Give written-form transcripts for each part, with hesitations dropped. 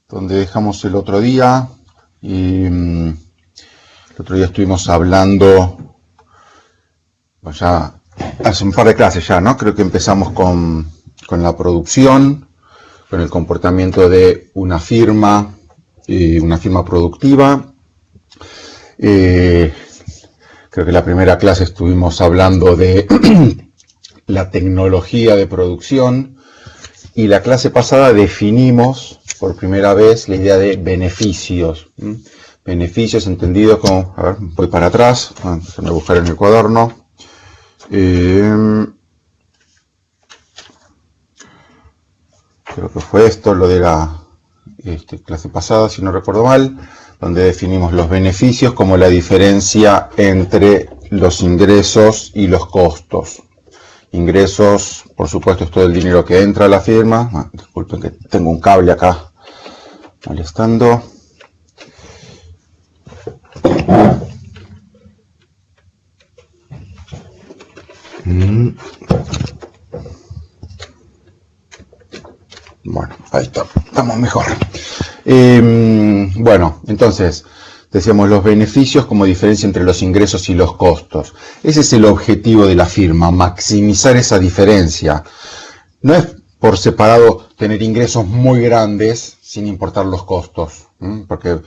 donde dejamos el otro día. Y el otro día estuvimos hablando, pues ya hace un par de clases ya, ¿no? Creo que empezamos con la producción, con el comportamiento de una firma productiva. Creo que la primera clase estuvimos hablando de la tecnología de producción, y la clase pasada definimos por primera vez la idea de beneficios. Beneficios entendido como, a ver, voy para atrás, déjame buscar en el cuaderno. Creo que fue esto lo de la clase pasada, si no recuerdo mal, donde definimos los beneficios como la diferencia entre los ingresos y los costos. Ingresos, por supuesto, es todo el dinero que entra a la firma. Disculpen que tengo un cable acá molestando. Bueno, ahí está, estamos mejor. Bueno, entonces, decíamos los beneficios como diferencia entre los ingresos y los costos. Ese es el objetivo de la firma, maximizar esa diferencia. No es por separado tener ingresos muy grandes sin importar los costos, porque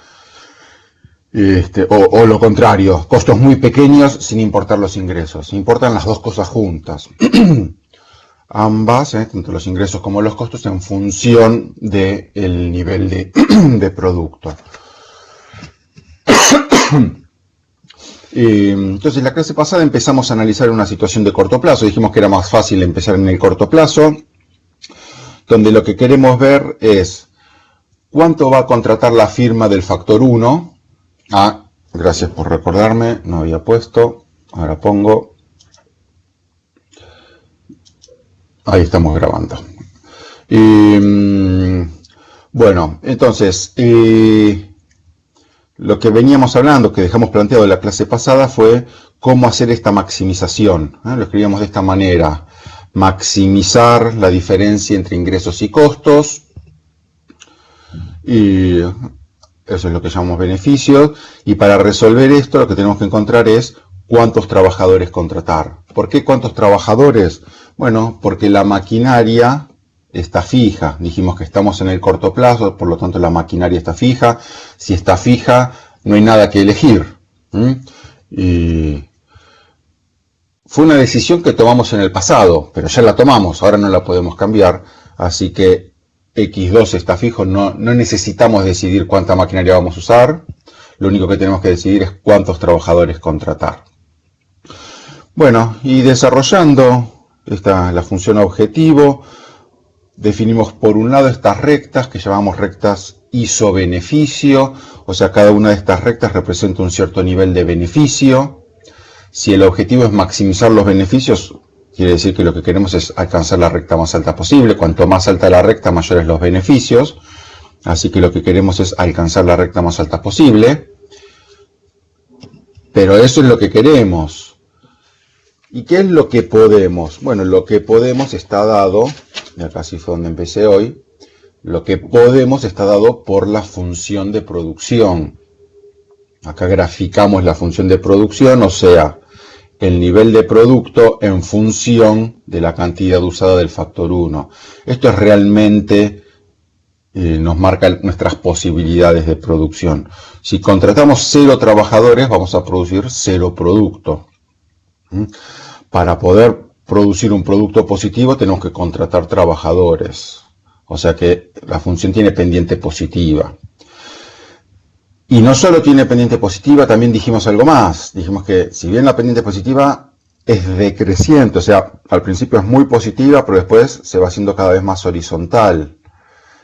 o lo contrario, costos muy pequeños sin importar los ingresos. Importan las dos cosas juntas. Ambas, tanto los ingresos como los costos, en función del nivel de producto. Entonces, la clase pasada empezamos a analizar una situación de corto plazo. Dijimos que era más fácil empezar en el corto plazo, donde lo que queremos ver es cuánto va a contratar la firma del factor 1. Ah, gracias por recordarme, no había puesto, ahora pongo. Ahí estamos grabando. Bueno, entonces, lo que veníamos hablando, que dejamos planteado en la clase pasada, fue cómo hacer esta maximización. Lo escribíamos de esta manera: maximizar la diferencia entre ingresos y costos. Y eso es lo que llamamos beneficios. Y para resolver esto, lo que tenemos que encontrar es cuántos trabajadores contratar. ¿Por qué cuántos trabajadores? Bueno, porque la maquinaria está fija. Dijimos que estamos en el corto plazo, por lo tanto la maquinaria está fija. Si está fija, no hay nada que elegir. Y fue una decisión que tomamos en el pasado, pero ya la tomamos, ahora no la podemos cambiar. Así que X2 está fijo, no necesitamos decidir cuánta maquinaria vamos a usar. Lo único que tenemos que decidir es cuántos trabajadores contratar. Bueno, y desarrollando la función objetivo, definimos por un lado estas rectas que llamamos rectas isobeneficio, o sea, cada una de estas rectas representa un cierto nivel de beneficio. Si el objetivo es maximizar los beneficios, quiere decir que lo que queremos es alcanzar la recta más alta posible. Cuanto más alta la recta, mayores los beneficios. Así que lo que queremos es alcanzar la recta más alta posible. Pero eso es lo que queremos. ¿Y qué es lo que podemos? Bueno, lo que podemos está dado, y acá sí fue donde empecé hoy, lo que podemos está dado por la función de producción. Acá graficamos la función de producción, o sea, el nivel de producto en función de la cantidad usada del factor 1. Esto es realmente, nos marca nuestras posibilidades de producción. Si contratamos 0 trabajadores, vamos a producir 0 producto. Para poder producir un producto positivo tenemos que contratar trabajadores. O sea que la función tiene pendiente positiva. Y no solo tiene pendiente positiva, también dijimos algo más. Dijimos que si bien la pendiente positiva es decreciente, o sea, al principio es muy positiva, pero después se va haciendo cada vez más horizontal.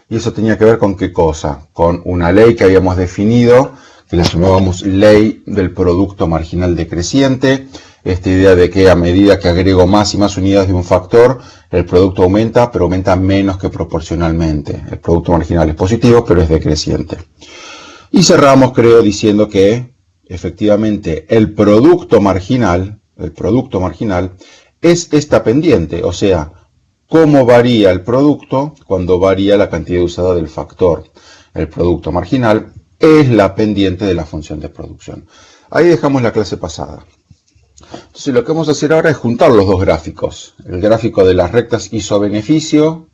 Y eso tenía que ver con ¿qué cosa? Con una ley que habíamos definido, que la llamábamos ley del producto marginal decreciente. Esta idea de que a medida que agrego más y más unidades de un factor, el producto aumenta, pero aumenta menos que proporcionalmente. El producto marginal es positivo, pero es decreciente. Y cerramos, creo, diciendo que efectivamente el producto marginal es esta pendiente, o sea, cómo varía el producto cuando varía la cantidad usada del factor. El producto marginal es la pendiente de la función de producción. Ahí dejamos la clase pasada. Entonces lo que vamos a hacer ahora es juntar los dos gráficos. El gráfico de las rectas iso-beneficio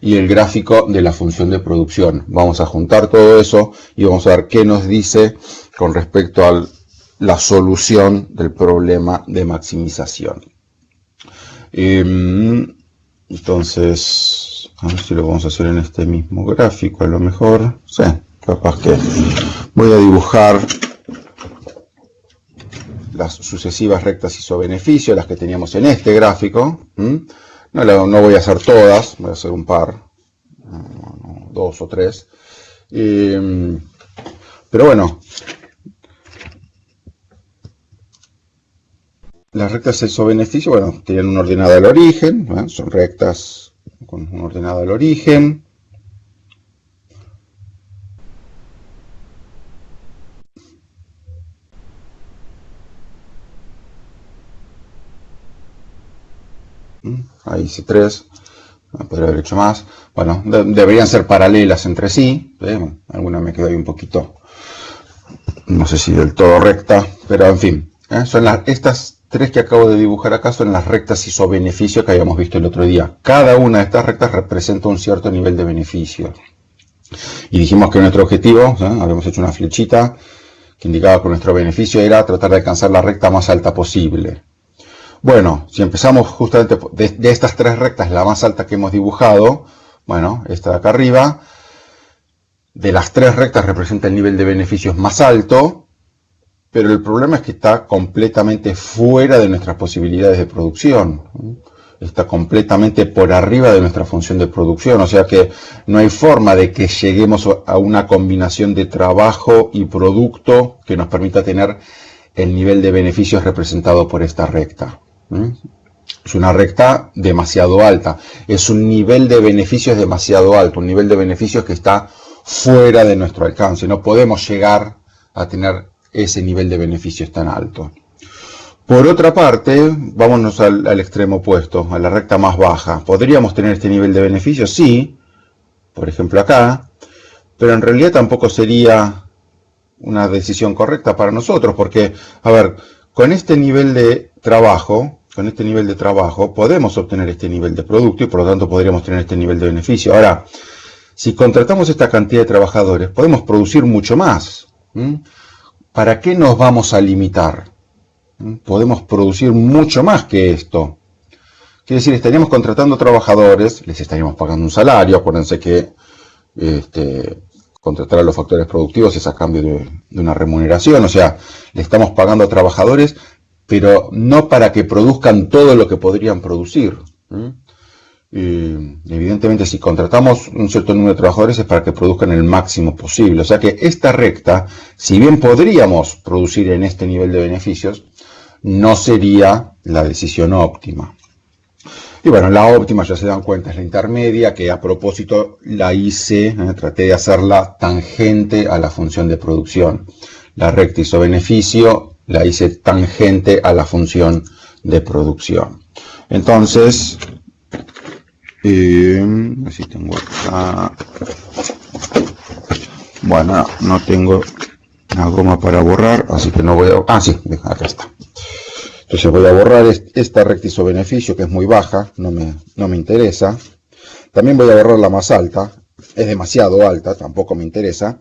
y el gráfico de la función de producción. Vamos a juntar todo eso y vamos a ver qué nos dice con respecto a la solución del problema de maximización. Entonces, a ver si lo vamos a hacer en este mismo gráfico, a lo mejor. Sí, capaz que voy a dibujar las sucesivas rectas iso-beneficio, las que teníamos en este gráfico. No voy a hacer todas, voy a hacer un par, 2 o 3. Pero bueno, las rectas iso-beneficio, bueno, tienen un ordenado al origen, ¿no? Son rectas con un ordenado al origen. Ahí hice 3, podría haber hecho más. Bueno, deberían ser paralelas entre sí. Alguna me quedó ahí un poquito, no sé si del todo recta, pero en fin. Son estas 3 que acabo de dibujar acá, son las rectas iso-beneficio que habíamos visto el otro día. Cada una de estas rectas representa un cierto nivel de beneficio. Y dijimos que nuestro objetivo, habíamos hecho una flechita que indicaba que nuestro beneficio era tratar de alcanzar la recta más alta posible. Bueno, si empezamos justamente de estas 3 rectas, la más alta que hemos dibujado, bueno, esta de acá arriba, de las 3 rectas representa el nivel de beneficios más alto, pero el problema es que está completamente fuera de nuestras posibilidades de producción. Está completamente por arriba de nuestra función de producción, o sea que no hay forma de que lleguemos a una combinación de trabajo y producto que nos permita tener el nivel de beneficios representado por esta recta. Es una recta demasiado alta, es un nivel de beneficios demasiado alto, un nivel de beneficios que está fuera de nuestro alcance. No podemos llegar a tener ese nivel de beneficios tan alto. Por otra parte, vámonos al extremo opuesto, a la recta más baja. ¿Podríamos tener este nivel de beneficios? Sí, por ejemplo acá, pero en realidad tampoco sería una decisión correcta para nosotros, porque, a ver, con este nivel de trabajo, podemos obtener este nivel de producto y por lo tanto podríamos tener este nivel de beneficio. Ahora, si contratamos esta cantidad de trabajadores, podemos producir mucho más. ¿Para qué nos vamos a limitar? Podemos producir mucho más que esto. Quiere decir, estaríamos contratando trabajadores, les estaríamos pagando un salario. Acuérdense que contratar a los factores productivos es a cambio de una remuneración. O sea, le estamos pagando a trabajadores, pero no para que produzcan todo lo que podrían producir. Evidentemente, si contratamos un cierto número de trabajadores es para que produzcan el máximo posible. O sea que esta recta, si bien podríamos producir en este nivel de beneficios, no sería la decisión óptima. Y bueno, la óptima, ya se dan cuenta, es la intermedia, que a propósito la hice, traté de hacerla tangente a la función de producción. La recta iso-beneficio la hice tangente a la función de producción. Entonces, así tengo acá. Bueno, no tengo una goma para borrar, así que no voy a... Ah, sí, acá está. Entonces voy a borrar esta recta iso-beneficio, que es muy baja, no me interesa. También voy a borrar la más alta, es demasiado alta, tampoco me interesa.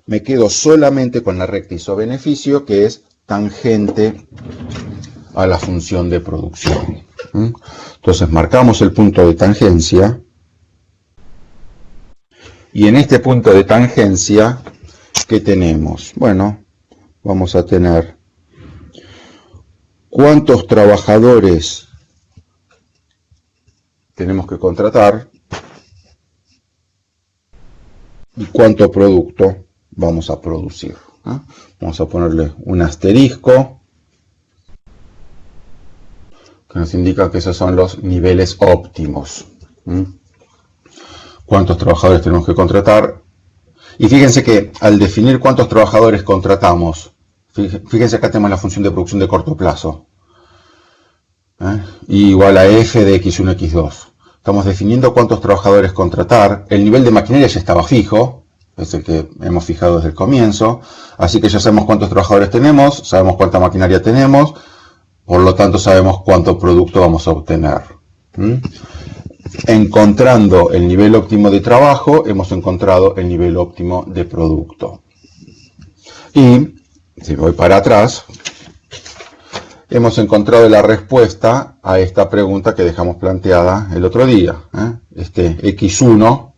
Me quedo solamente con la recta iso-beneficio, que es tangente a la función de producción. Entonces marcamos el punto de tangencia. Y en este punto de tangencia, ¿qué tenemos? Bueno, vamos a tener cuántos trabajadores tenemos que contratar y cuánto producto vamos a producir. Vamos a ponerle un asterisco que nos indica que esos son los niveles óptimos. ¿Cuántos trabajadores tenemos que contratar? Y fíjense que al definir cuántos trabajadores contratamos, fíjense acá tenemos la función de producción de corto plazo. Y igual a f de x1, x2. Estamos definiendo cuántos trabajadores contratar. El nivel de maquinaria ya estaba fijo, es el que hemos fijado desde el comienzo. Así que ya sabemos cuántos trabajadores tenemos, sabemos cuánta maquinaria tenemos, por lo tanto sabemos cuánto producto vamos a obtener. Encontrando el nivel óptimo de trabajo, hemos encontrado el nivel óptimo de producto. Y, si voy para atrás, hemos encontrado la respuesta a esta pregunta que dejamos planteada el otro día. Este X1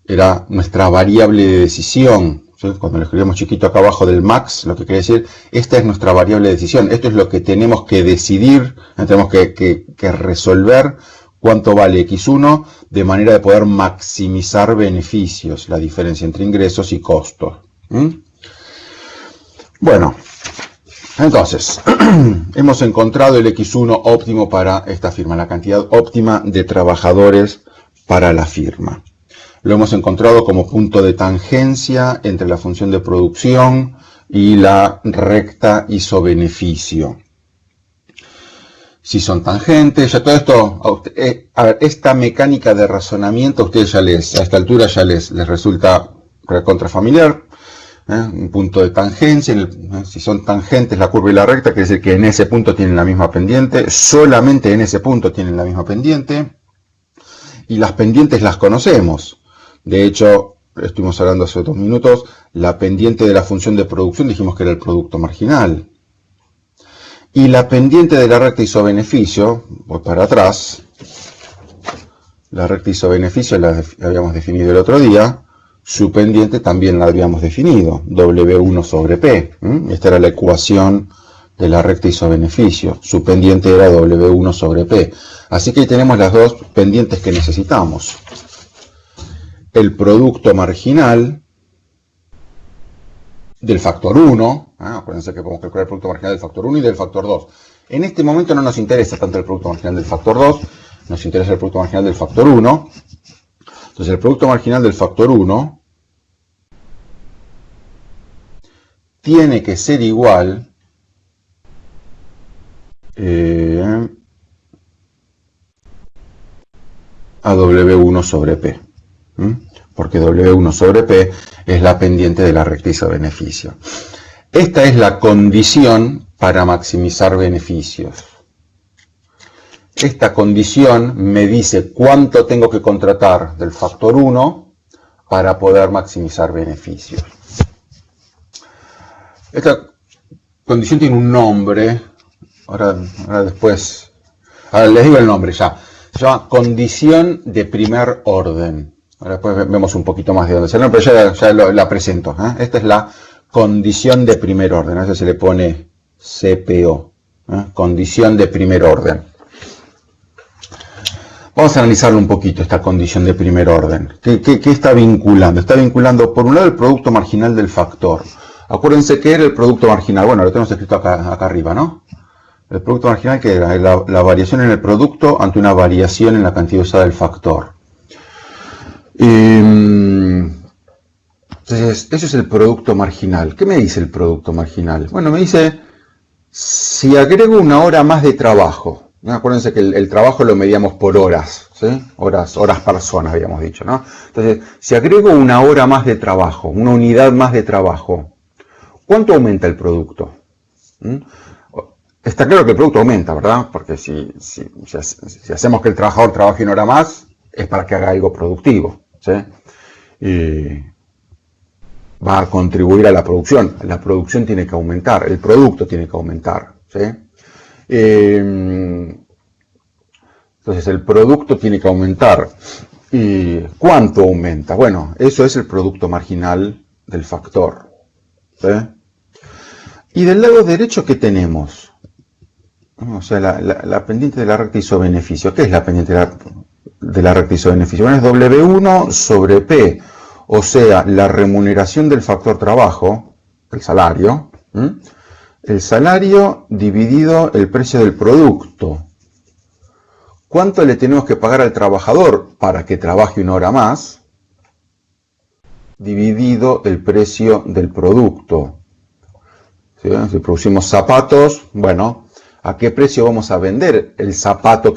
era nuestra variable de decisión. ¿Sí? Cuando lo escribimos chiquito acá abajo del max, lo que quiere decir, esta es nuestra variable de decisión. Esto es lo que tenemos que decidir, tenemos que resolver cuánto vale X1 de manera de poder maximizar beneficios, la diferencia entre ingresos y costos. Bueno, entonces, hemos encontrado el X1 óptimo para esta firma, la cantidad óptima de trabajadores para la firma. Lo hemos encontrado como punto de tangencia entre la función de producción y la recta isobeneficio. Si son tangentes, ya todo esto, a ver, esta mecánica de razonamiento a ustedes a esta altura ya les resulta recontrafamiliar. Un punto de tangencia, si son tangentes la curva y la recta, quiere decir que en ese punto tienen la misma pendiente, solamente en ese punto tienen la misma pendiente, y las pendientes las conocemos. De hecho, estuvimos hablando hace 2 minutos, la pendiente de la función de producción dijimos que era el producto marginal. Y la pendiente de la recta isobeneficio, voy para atrás, la recta isobeneficio la habíamos definido el otro día, su pendiente también la habíamos definido, W1 sobre P. Esta era la ecuación de la recta isobeneficio. Su pendiente era W1 sobre P. Así que ahí tenemos las dos pendientes que necesitamos. El producto marginal del factor 1. Acuérdense que podemos calcular el producto marginal del factor 1 y del factor 2. En este momento no nos interesa tanto el producto marginal del factor 2, nos interesa el producto marginal del factor 1. Entonces el producto marginal del factor 1 tiene que ser igual a W1 sobre P. Porque W1 sobre P es la pendiente de la recta isobeneficio. Esta es la condición para maximizar beneficios. Esta condición me dice cuánto tengo que contratar del factor 1 para poder maximizar beneficios. Esta condición tiene un nombre, ahora después, les digo el nombre ya. Se llama condición de primer orden. Ahora después vemos un poquito más de dónde sale, pero ya la presento. Esta es la condición de primer orden. A veces se le pone CPO. Condición de primer orden. Vamos a analizarlo un poquito, esta condición de primer orden. ¿Qué está vinculando? Está vinculando, por un lado, el producto marginal del factor. Acuérdense que era el producto marginal. Bueno, lo tenemos escrito acá arriba, ¿no? El producto marginal, que era la variación en el producto ante una variación en la cantidad usada del factor. Entonces, eso es el producto marginal. ¿Qué me dice el producto marginal? Bueno, me dice, si agrego una hora más de trabajo, ¿no? Acuérdense que el trabajo lo medíamos por horas, ¿sí? Horas personas, habíamos dicho, ¿no? Entonces, si agrego una hora más de trabajo, una unidad más de trabajo, ¿cuánto aumenta el producto? Está claro que el producto aumenta, ¿verdad? Porque si hacemos que el trabajador trabaje una hora más, es para que haga algo productivo, ¿sí? Y va a contribuir a la producción. La producción tiene que aumentar, el producto tiene que aumentar, ¿sí? Entonces el producto tiene que aumentar. ¿Y cuánto aumenta? Bueno, eso es el producto marginal del factor, ¿sí? Y del lado derecho, ¿qué tenemos? O sea, la pendiente de la recta isobeneficio. ¿Qué es la pendiente de la recta isobeneficio? Bueno, es W1 sobre P. O sea, la remuneración del factor trabajo, el salario. El salario dividido el precio del producto. ¿Cuánto le tenemos que pagar al trabajador para que trabaje una hora más? Dividido el precio del producto. ¿Sí? Si producimos zapatos, bueno, a qué precio vamos a vender el zapato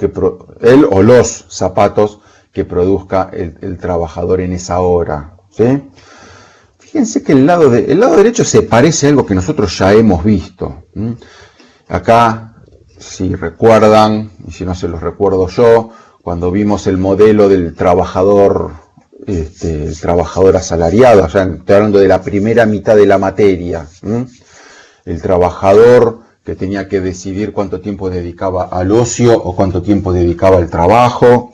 él o los zapatos que produzca el trabajador en esa hora, ¿sí? Fíjense que el lado derecho se parece a algo que nosotros ya hemos visto. Acá, si recuerdan, y si no se los recuerdo yo, cuando vimos el modelo del trabajador, el trabajador asalariado, ya estoy hablando de la primera mitad de la materia, el trabajador que tenía que decidir cuánto tiempo dedicaba al ocio o cuánto tiempo dedicaba al trabajo,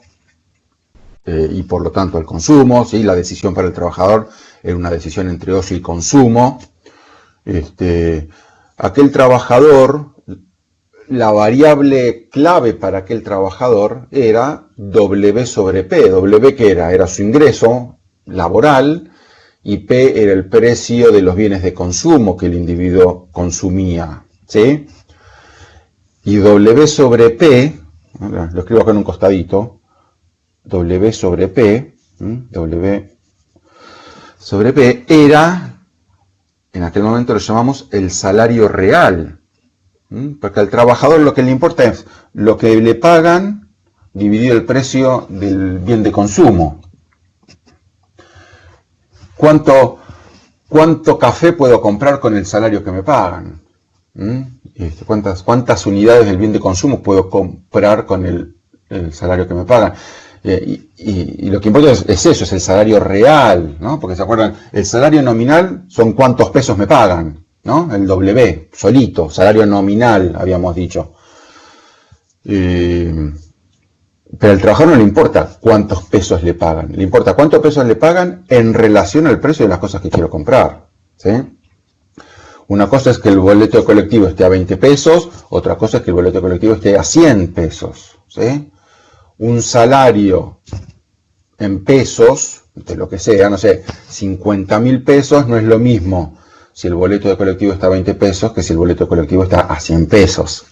y por lo tanto al consumo, ¿sí? La decisión para el trabajador era una decisión entre ocio y consumo. Aquel trabajador, la variable clave para aquel trabajador era W sobre P. W, ¿qué era? Era su ingreso laboral, y P era el precio de los bienes de consumo que el individuo consumía, ¿sí? Y W sobre P, lo escribo acá en un costadito, W sobre P, W sobre P era, en aquel momento lo llamamos el salario real, porque al trabajador lo que le importa es lo que le pagan dividido el precio del bien de consumo. ¿Cuánto café puedo comprar con el salario que me pagan? ¿Cuántas unidades del bien de consumo puedo comprar con el salario que me pagan? Y lo que importa es eso, es el salario real, ¿no? Porque se acuerdan, el salario nominal son cuántos pesos me pagan, ¿no? El W, solito, salario nominal, habíamos dicho. Pero al trabajador no le importa cuántos pesos le pagan, le importa cuántos pesos le pagan en relación al precio de las cosas que quiero comprar, ¿sí? Una cosa es que el boleto de colectivo esté a 20 pesos, otra cosa es que el boleto de colectivo esté a 100 pesos, ¿sí? Un salario en pesos, de lo que sea, no sé, 50.000 pesos no es lo mismo si el boleto de colectivo está a 20 pesos que si el boleto de colectivo está a 100 pesos.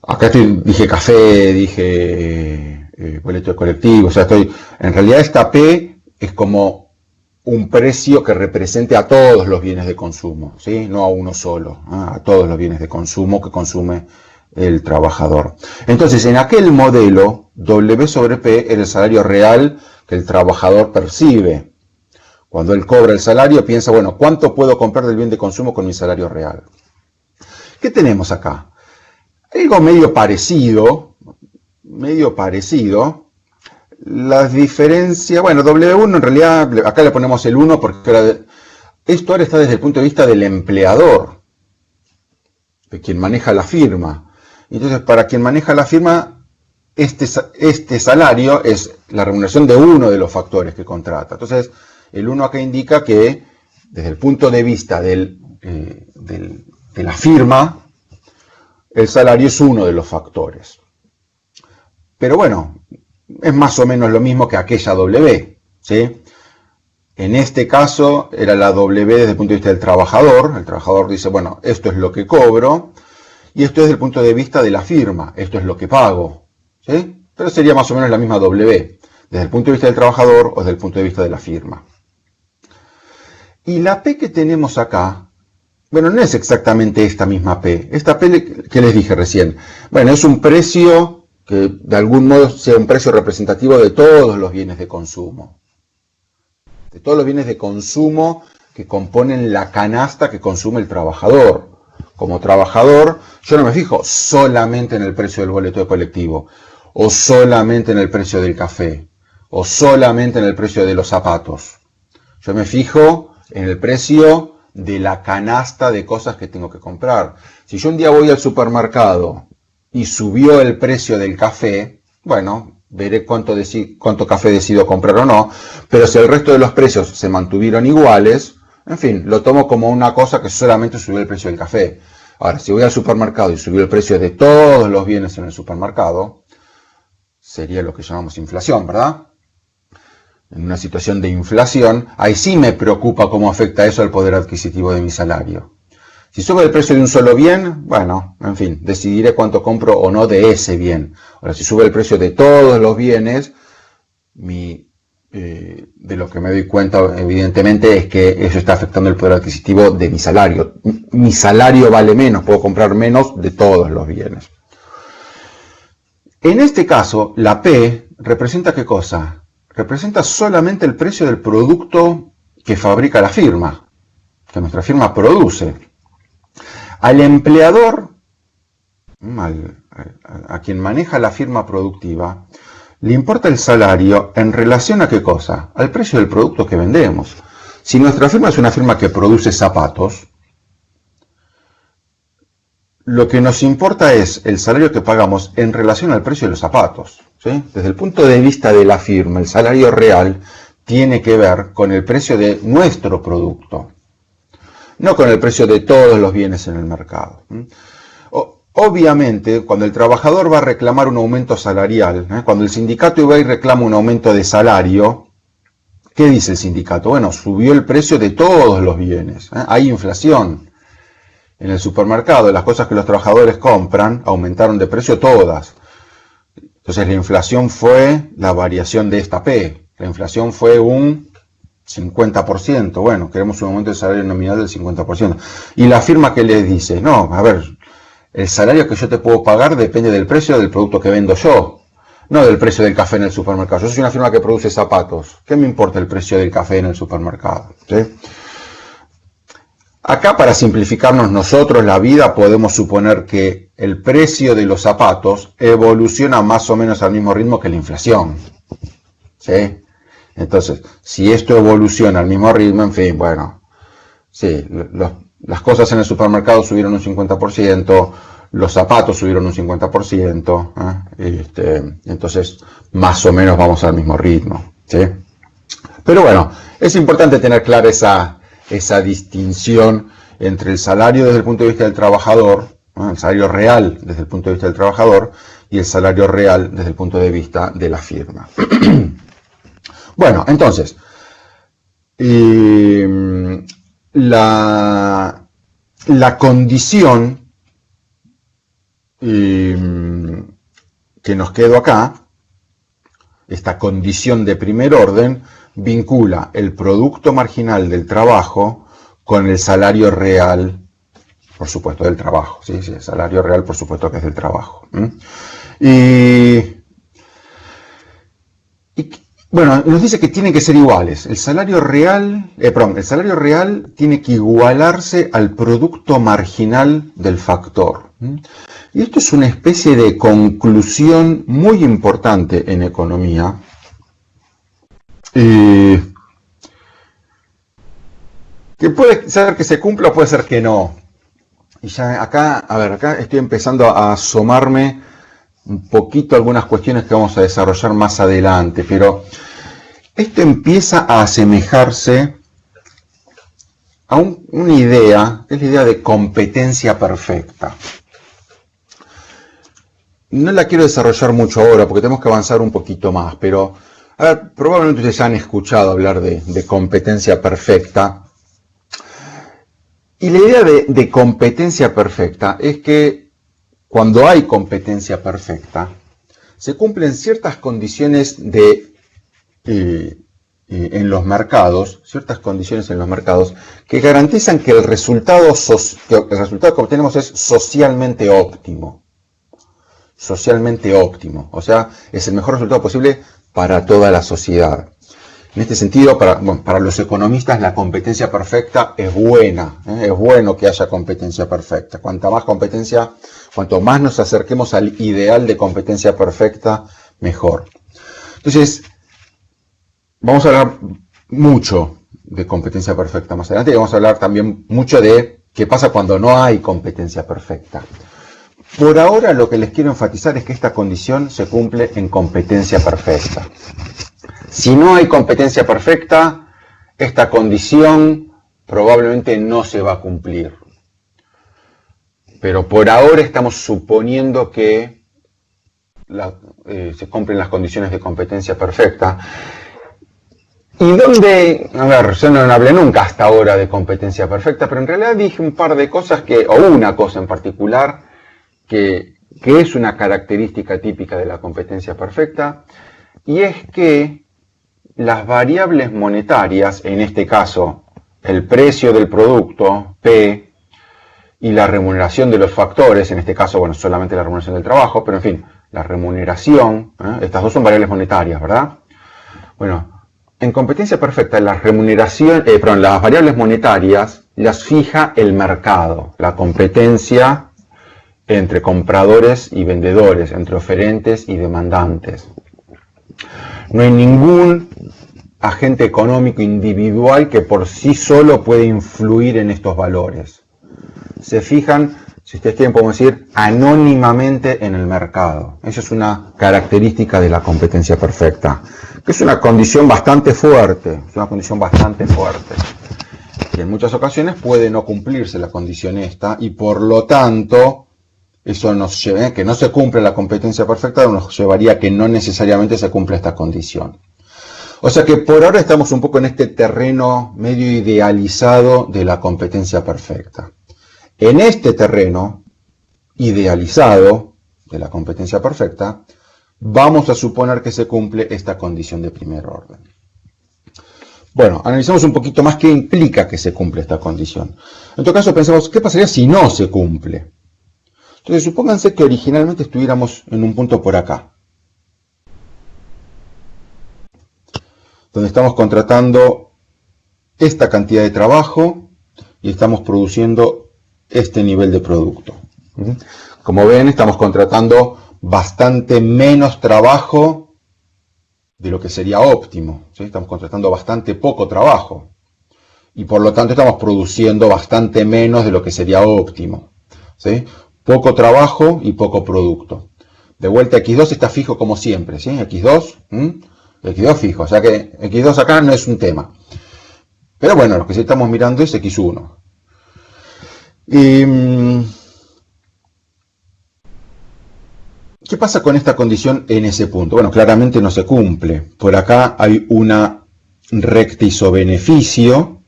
Acá dije café, dije boleto de colectivo, o sea, en realidad esta P es como un precio que represente a todos los bienes de consumo, ¿sí? No a uno solo, a todos los bienes de consumo que consume el trabajador. Entonces, en aquel modelo, W sobre P era el salario real que el trabajador percibe. Cuando él cobra el salario, piensa, bueno, ¿cuánto puedo comprar del bien de consumo con mi salario real? ¿Qué tenemos acá? Algo medio parecido. Las diferencias, bueno, W1 en realidad, acá le ponemos el 1 porque esto ahora está desde el punto de vista del empleador, de quien maneja la firma. Entonces, para quien maneja la firma, este salario es la remuneración de uno de los factores que contrata. Entonces, el 1 acá indica que, desde el punto de vista de la firma, el salario es uno de los factores. Pero bueno, es más o menos lo mismo que aquella W, ¿sí? En este caso, era la W desde el punto de vista del trabajador. El trabajador dice, bueno, esto es lo que cobro, y esto es desde el punto de vista de la firma, esto es lo que pago, ¿sí? Pero sería más o menos la misma W, desde el punto de vista del trabajador o desde el punto de vista de la firma. Y la P que tenemos acá, bueno, no es exactamente esta misma P. Esta P que les dije recién, bueno, es un precio que de algún modo sea un precio representativo de todos los bienes de consumo. De todos los bienes de consumo que componen la canasta que consume el trabajador. Como trabajador, yo no me fijo solamente en el precio del boleto de colectivo, o solamente en el precio del café, o solamente en el precio de los zapatos. Yo me fijo en el precio de la canasta de cosas que tengo que comprar. Si yo un día voy al supermercado y subió el precio del café, bueno, veré cuánto café decido comprar o no, pero si el resto de los precios se mantuvieron iguales, en fin, lo tomo como una cosa que solamente subió el precio del café. Ahora, si voy al supermercado y subió el precio de todos los bienes en el supermercado, sería lo que llamamos inflación, ¿verdad? En una situación de inflación, ahí sí me preocupa cómo afecta eso al poder adquisitivo de mi salario. Si sube el precio de un solo bien, bueno, en fin, decidiré cuánto compro o no de ese bien. Ahora, si sube el precio de todos los bienes, mi de lo que me doy cuenta, evidentemente, es que eso está afectando el poder adquisitivo de mi salario. Mi salario vale menos, puedo comprar menos de todos los bienes. En este caso, la P representa ¿qué cosa? Representa solamente el precio del producto que fabrica la firma, que nuestra firma produce. Al empleador, a quien maneja la firma productiva, le importa el salario en relación a ¿qué cosa? Al precio del producto que vendemos. Si nuestra firma es una firma que produce zapatos, lo que nos importa es el salario que pagamos en relación al precio de los zapatos, ¿sí? Desde el punto de vista de la firma, el salario real tiene que ver con el precio de nuestro producto, no con el precio de todos los bienes en el mercado. Obviamente, cuando el trabajador va a reclamar un aumento salarial, cuando el sindicato va y reclama un aumento de salario, ¿qué dice el sindicato? Bueno, subió el precio de todos los bienes, hay inflación. En el supermercado, las cosas que los trabajadores compran aumentaron de precio todas. Entonces la inflación fue la variación de esta P. La inflación fue un 50%. Bueno, queremos un aumento del salario nominal del 50%. Y la firma que les dice, no, a ver, el salario que yo te puedo pagar depende del precio del producto que vendo yo, no del precio del café en el supermercado. Yo soy una firma que produce zapatos. ¿Qué me importa el precio del café en el supermercado? ¿Sí? Acá, para simplificarnos nosotros la vida, podemos suponer que el precio de los zapatos evoluciona más o menos al mismo ritmo que la inflación, ¿sí? Entonces, si esto evoluciona al mismo ritmo, en fin, bueno, sí, las cosas en el supermercado subieron un 50%, los zapatos subieron un 50%, entonces más o menos vamos al mismo ritmo, ¿sí? Pero bueno, es importante tener clara esa distinción entre el salario desde el punto de vista del trabajador, el salario real desde el punto de vista del trabajador, y el salario real desde el punto de vista de la firma. Bueno, entonces, la condición que nos quedó acá, esta condición de primer orden, vincula el producto marginal del trabajo con el salario real, por supuesto, del trabajo. Sí, el salario real, por supuesto, que es del trabajo. Y bueno, nos dice que tienen que ser iguales. El salario real tiene que igualarse al producto marginal del factor. Y esto es una especie de conclusión muy importante en economía. Que puede ser que se cumpla o puede ser que no. Y ya acá estoy empezando a asomarme un poquito algunas cuestiones que vamos a desarrollar más adelante, pero esto empieza a asemejarse a una idea, que es la idea de competencia perfecta. No la quiero desarrollar mucho ahora porque tenemos que avanzar un poquito más, pero a ver, probablemente ustedes ya han escuchado hablar de competencia perfecta. Y la idea de competencia perfecta es que cuando hay competencia perfecta, se cumplen ciertas condiciones en los mercados, que garantizan que el resultado que obtenemos es socialmente óptimo. O sea, es el mejor resultado posible para toda la sociedad. En este sentido, para los economistas, la competencia perfecta es buena. Es bueno que haya competencia perfecta. Cuanto más nos acerquemos al ideal de competencia perfecta, mejor. Entonces, vamos a hablar mucho de competencia perfecta más adelante y vamos a hablar también mucho de qué pasa cuando no hay competencia perfecta. Por ahora, lo que les quiero enfatizar es que esta condición se cumple en competencia perfecta. Si no hay competencia perfecta, esta condición probablemente no se va a cumplir. Pero por ahora estamos suponiendo que se cumplen las condiciones de competencia perfecta. ¿Y dónde? A ver, yo no hablé nunca hasta ahora de competencia perfecta, pero en realidad dije un par de cosas o una cosa en particular, que es una característica típica de la competencia perfecta, y es que las variables monetarias, en este caso el precio del producto, P, y la remuneración de los factores, en este caso, bueno, solamente la remuneración del trabajo, pero en fin, la remuneración, estas dos son variables monetarias, ¿verdad? Bueno, en competencia perfecta, las variables monetarias las fija el mercado, la competencia entre compradores y vendedores, entre oferentes y demandantes. No hay ningún agente económico individual que por sí solo puede influir en estos valores. Se fijan, si ustedes quieren, podemos decir, anónimamente en el mercado. Esa es una característica de la competencia perfecta, que es una condición bastante fuerte, y en muchas ocasiones puede no cumplirse la condición esta, y por lo tanto, eso nos lleva, que no se cumple la competencia perfecta, nos llevaría a que no necesariamente se cumpla esta condición. O sea que por ahora estamos un poco en este terreno medio idealizado de la competencia perfecta. En este terreno idealizado de la competencia perfecta, vamos a suponer que se cumple esta condición de primer orden. Bueno, analicemos un poquito más qué implica que se cumple esta condición. En todo caso, pensemos, ¿qué pasaría si no se cumple? Entonces, supónganse que originalmente estuviéramos en un punto por acá, donde estamos contratando esta cantidad de trabajo y estamos produciendo este nivel de producto. Como ven, estamos contratando bastante menos trabajo de lo que sería óptimo, ¿sí? Estamos contratando bastante poco trabajo y por lo tanto estamos produciendo bastante menos de lo que sería óptimo, ¿sí? Poco trabajo y poco producto. De vuelta, X2 está fijo como siempre, ¿sí? X2 fijo, o sea que X2 acá no es un tema. Pero bueno, lo que sí estamos mirando es X1. ¿Qué pasa con esta condición en ese punto? Bueno, claramente no se cumple. Por acá hay una recta isobeneficio.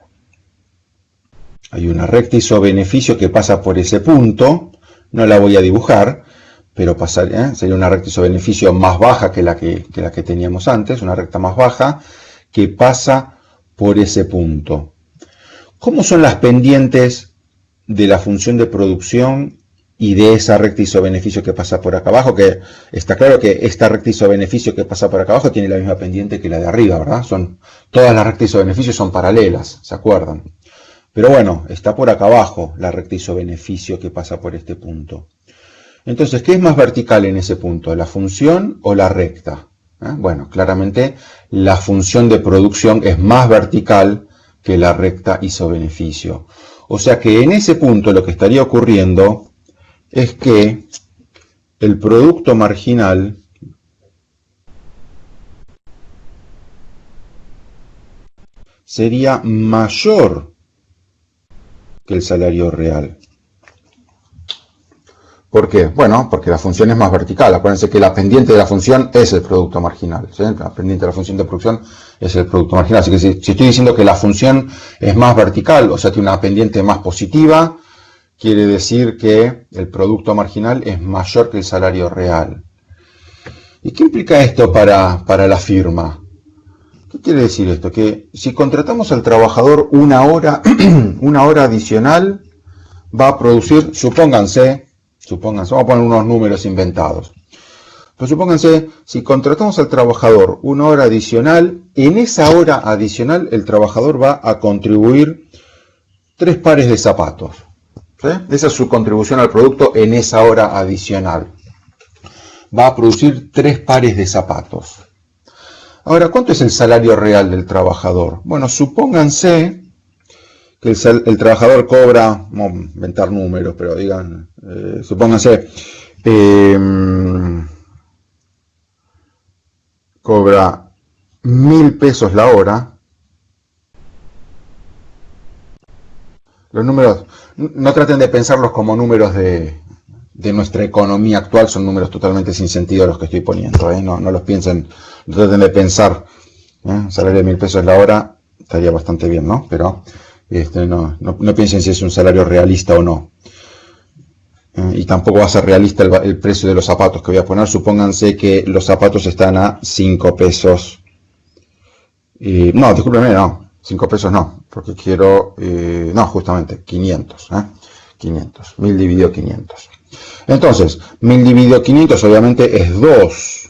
Hay una recta isobeneficio que pasa por ese punto. No la voy a dibujar, pero sería una recta isobeneficio más baja que la que teníamos antes, una recta más baja que pasa por ese punto. ¿Cómo son las pendientes de la función de producción y de esa recta isobeneficio que pasa por acá abajo? Que está claro que esta recta isobeneficio que pasa por acá abajo tiene la misma pendiente que la de arriba, ¿verdad? Todas las rectas isobeneficios son paralelas, ¿se acuerdan? Pero bueno, está por acá abajo la recta isobeneficio que pasa por este punto. Entonces, ¿qué es más vertical en ese punto? ¿La función o la recta? Bueno, claramente la función de producción es más vertical que la recta isobeneficio. O sea que en ese punto lo que estaría ocurriendo es que el producto marginal sería mayor que el salario real. ¿Por qué? Bueno, porque la función es más vertical. Acuérdense que la pendiente de la función es el producto marginal, ¿sí? La pendiente de la función de producción es el producto marginal. Así que si estoy diciendo que la función es más vertical, o sea, tiene una pendiente más positiva, quiere decir que el producto marginal es mayor que el salario real. ¿Y qué implica esto para la firma? ¿Qué quiere decir esto? Que si contratamos al trabajador una hora adicional, va a producir, supónganse, vamos a poner unos números inventados. Pero supónganse, si contratamos al trabajador una hora adicional, en esa hora adicional el trabajador va a contribuir 3 pares de zapatos. ¿Sí? Esa es su contribución al producto en esa hora adicional. Va a producir 3 pares de zapatos. Ahora, ¿cuánto es el salario real del trabajador? Bueno, supónganse que el trabajador cobra, vamos a inventar números, pero digan, supónganse, cobra 1.000 pesos la hora. Los números, no traten de pensarlos como números de nuestra economía actual, son números totalmente sin sentido los que estoy poniendo, no los piensen, no traten de pensar, salario de 1.000 pesos la hora, estaría bastante bien, ¿no? Pero no piensen si es un salario realista o no. Y tampoco va a ser realista el precio de los zapatos que voy a poner. Supónganse que los zapatos están a 5 pesos No, discúlpeme, no. 5 pesos no. Porque quiero... no, justamente, 500. 500. 1000 dividido 500. Entonces, 1000 dividido 500 obviamente es 2.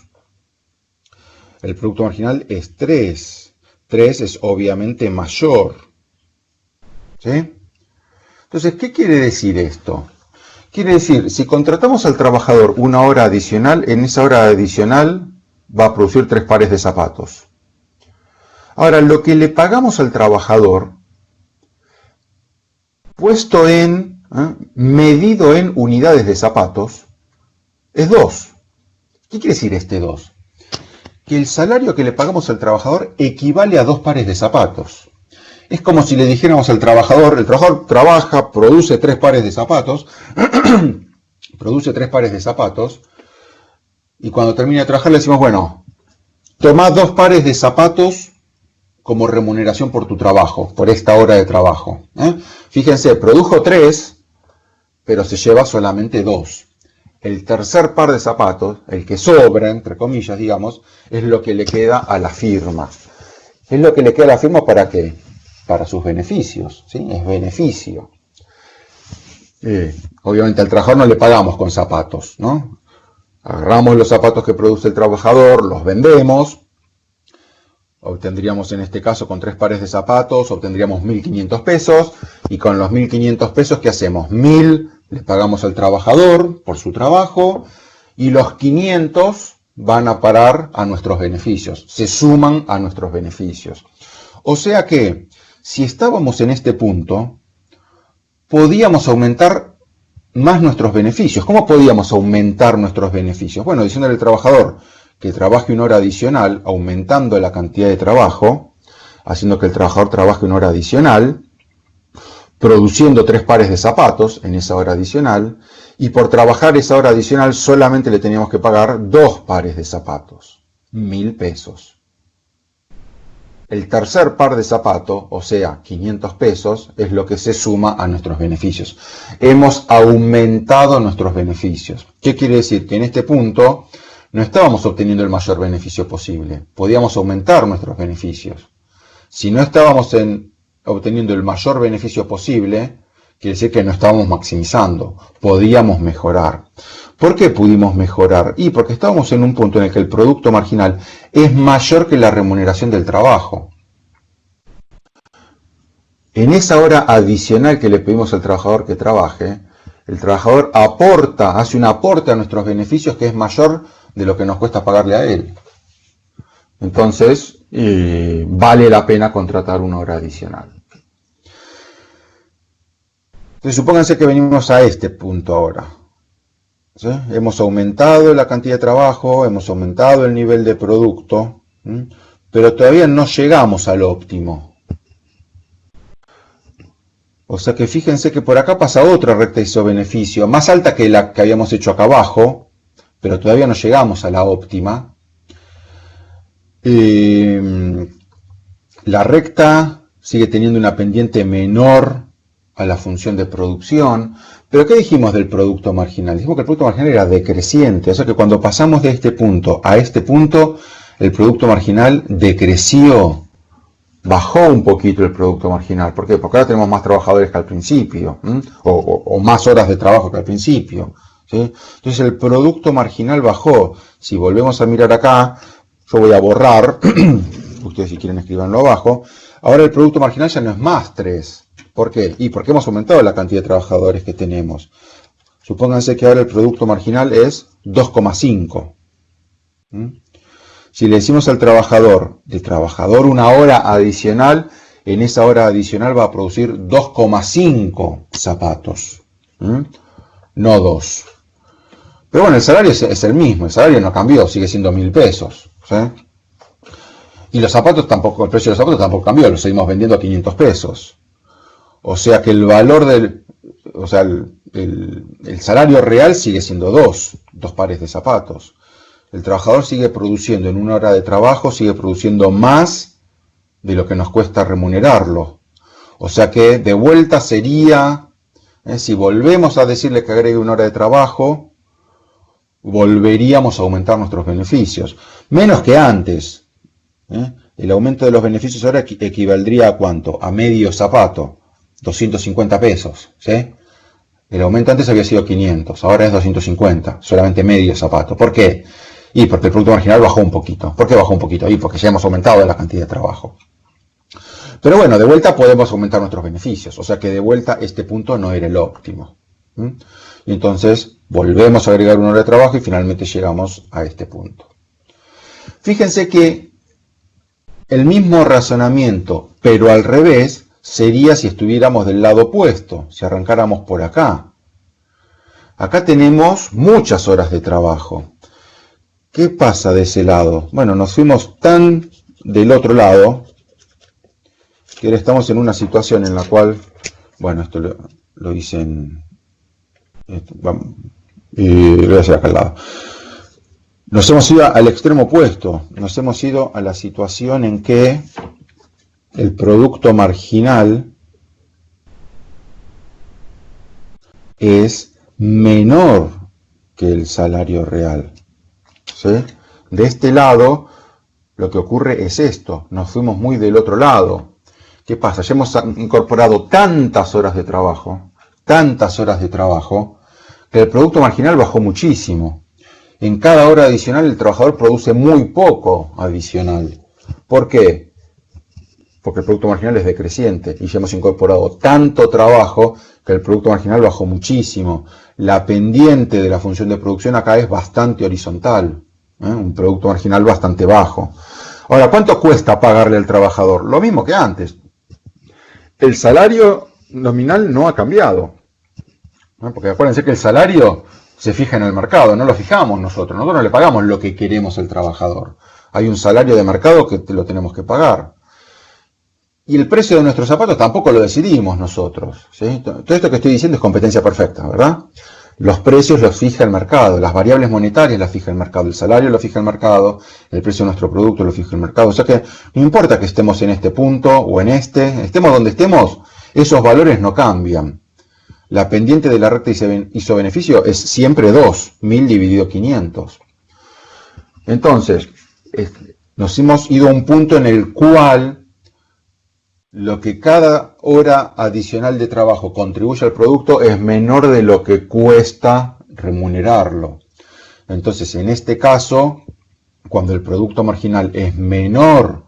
El producto marginal es 3. 3 es obviamente mayor. ¿Sí? Entonces, ¿qué quiere decir esto? Quiere decir, si contratamos al trabajador una hora adicional, en esa hora adicional va a producir 3 pares de zapatos. Ahora, lo que le pagamos al trabajador, puesto en, medido en unidades de zapatos, es 2. ¿Qué quiere decir este 2? Que el salario que le pagamos al trabajador equivale a 2 pares de zapatos. Es como si le dijéramos al trabajador, el trabajador trabaja, produce 3 pares de zapatos, produce 3 pares de zapatos, y cuando termina de trabajar le decimos, bueno, toma 2 pares de zapatos como remuneración por tu trabajo, por esta hora de trabajo. Fíjense, produjo 3, pero se lleva solamente 2. El tercer par de zapatos, el que sobra, entre comillas, digamos, es lo que le queda a la firma. ¿Es lo que le queda a la firma para qué? Para sus beneficios, ¿sí? Es beneficio. Obviamente al trabajador no le pagamos con zapatos, ¿no? Agarramos los zapatos que produce el trabajador, los vendemos, obtendríamos en este caso con 3 pares de zapatos, obtendríamos 1.500 pesos, y con los 1.500 pesos, ¿qué hacemos? 1.000 le pagamos al trabajador por su trabajo, y los 500 van a parar a nuestros beneficios, se suman a nuestros beneficios. O sea que, si estábamos en este punto, podíamos aumentar más nuestros beneficios. ¿Cómo podíamos aumentar nuestros beneficios? Bueno, diciéndole al trabajador que trabaje una hora adicional, aumentando la cantidad de trabajo, haciendo que el trabajador trabaje una hora adicional, produciendo 3 pares de zapatos en esa hora adicional, y por trabajar esa hora adicional solamente le teníamos que pagar 2 pares de zapatos, 1.000 pesos. El tercer par de zapatos, o sea, 500 pesos, es lo que se suma a nuestros beneficios. Hemos aumentado nuestros beneficios. ¿Qué quiere decir? Que en este punto no estábamos obteniendo el mayor beneficio posible. Podíamos aumentar nuestros beneficios. Si no estábamos obteniendo el mayor beneficio posible, quiere decir que no estábamos maximizando. Podíamos mejorar. ¿Por qué pudimos mejorar? Y porque estábamos en un punto en el que el producto marginal es mayor que la remuneración del trabajo. En esa hora adicional que le pedimos al trabajador que trabaje, el trabajador hace un aporte a nuestros beneficios que es mayor de lo que nos cuesta pagarle a él. Entonces, vale la pena contratar una hora adicional. Entonces, supónganse que venimos a este punto ahora. ¿Sí? Hemos aumentado la cantidad de trabajo, hemos aumentado el nivel de producto, pero todavía no llegamos al óptimo. O sea que fíjense que por acá pasa otra recta isobeneficio, más alta que la que habíamos hecho acá abajo, pero todavía no llegamos a la óptima. La recta sigue teniendo una pendiente menor a la función de producción. ¿Pero qué dijimos del producto marginal? Dijimos que el producto marginal era decreciente, o sea que cuando pasamos de este punto a este punto, el producto marginal decreció, bajó un poquito el producto marginal. ¿Por qué? Porque ahora tenemos más trabajadores que al principio, o más horas de trabajo que al principio, ¿sí? Entonces el producto marginal bajó. Si volvemos a mirar acá, yo voy a borrar, ustedes si quieren escribanlo abajo, ahora el producto marginal ya no es más 3. ¿Por qué? Y porque hemos aumentado la cantidad de trabajadores que tenemos. Supónganse que ahora el producto marginal es 2,5. Si le decimos al trabajador una hora adicional, en esa hora adicional va a producir 2,5 zapatos. No 2. Pero bueno, el salario es el mismo, el salario no cambió, sigue siendo 1.000 pesos. ¿Sí? Y los zapatos tampoco, el precio de los zapatos tampoco cambió, los seguimos vendiendo a 500 pesos. O sea que el valor el salario real sigue siendo 2 pares de zapatos. El trabajador sigue produciendo en una hora de trabajo, sigue produciendo más de lo que nos cuesta remunerarlo. O sea que de vuelta sería, si volvemos a decirle que agregue una hora de trabajo, volveríamos a aumentar nuestros beneficios. Menos que antes. el aumento de los beneficios ahora equivaldría a ¿cuánto? A medio zapato, 250 pesos, ¿sí? El aumento antes había sido 500, ahora es 250, solamente medio zapato. ¿Por qué? Y porque el producto marginal bajó un poquito. ¿Por qué bajó un poquito? Y porque ya hemos aumentado la cantidad de trabajo. Pero bueno, de vuelta podemos aumentar nuestros beneficios, o sea que de vuelta este punto no era el óptimo. Y entonces volvemos a agregar una hora de trabajo y finalmente llegamos a este punto. Fíjense que el mismo razonamiento, pero al revés, sería si estuviéramos del lado opuesto, si arrancáramos por acá. Acá tenemos muchas horas de trabajo. ¿Qué pasa de ese lado? Bueno, nos fuimos tan del otro lado que ahora estamos en una situación en la cual, bueno, esto lo hice en... y lo voy a hacer acá al lado. Nos hemos ido al extremo opuesto, nos hemos ido a la situación en que el producto marginal es menor que el salario real. ¿Sí? De este lado, lo que ocurre es esto, nos fuimos muy del otro lado. ¿Qué pasa? Ya hemos incorporado tantas horas de trabajo, que el producto marginal bajó muchísimo. En cada hora adicional el trabajador produce muy poco adicional. ¿Por qué? Porque el producto marginal es decreciente y ya hemos incorporado tanto trabajo que el producto marginal bajó muchísimo. La pendiente de la función de producción acá es bastante horizontal, un producto marginal bastante bajo. Ahora, ¿cuánto cuesta pagarle al trabajador? Lo mismo que antes. El salario nominal no ha cambiado, porque acuérdense que el salario se fija en el mercado, no lo fijamos nosotros no le pagamos lo que queremos al trabajador. Hay un salario de mercado que lo tenemos que pagar. Y el precio de nuestros zapatos tampoco lo decidimos nosotros, ¿sí? Todo esto que estoy diciendo es competencia perfecta, ¿verdad? Los precios los fija el mercado, las variables monetarias las fija el mercado, el salario lo fija el mercado, el precio de nuestro producto lo fija el mercado. O sea que no importa que estemos en este punto o en este, estemos donde estemos, esos valores no cambian. La pendiente de la recta isobeneficio es siempre 2, 1000 dividido 500. Entonces, nos hemos ido a un punto en el cual lo que cada hora adicional de trabajo contribuye al producto es menor de lo que cuesta remunerarlo. Entonces, en este caso, cuando el producto marginal es menor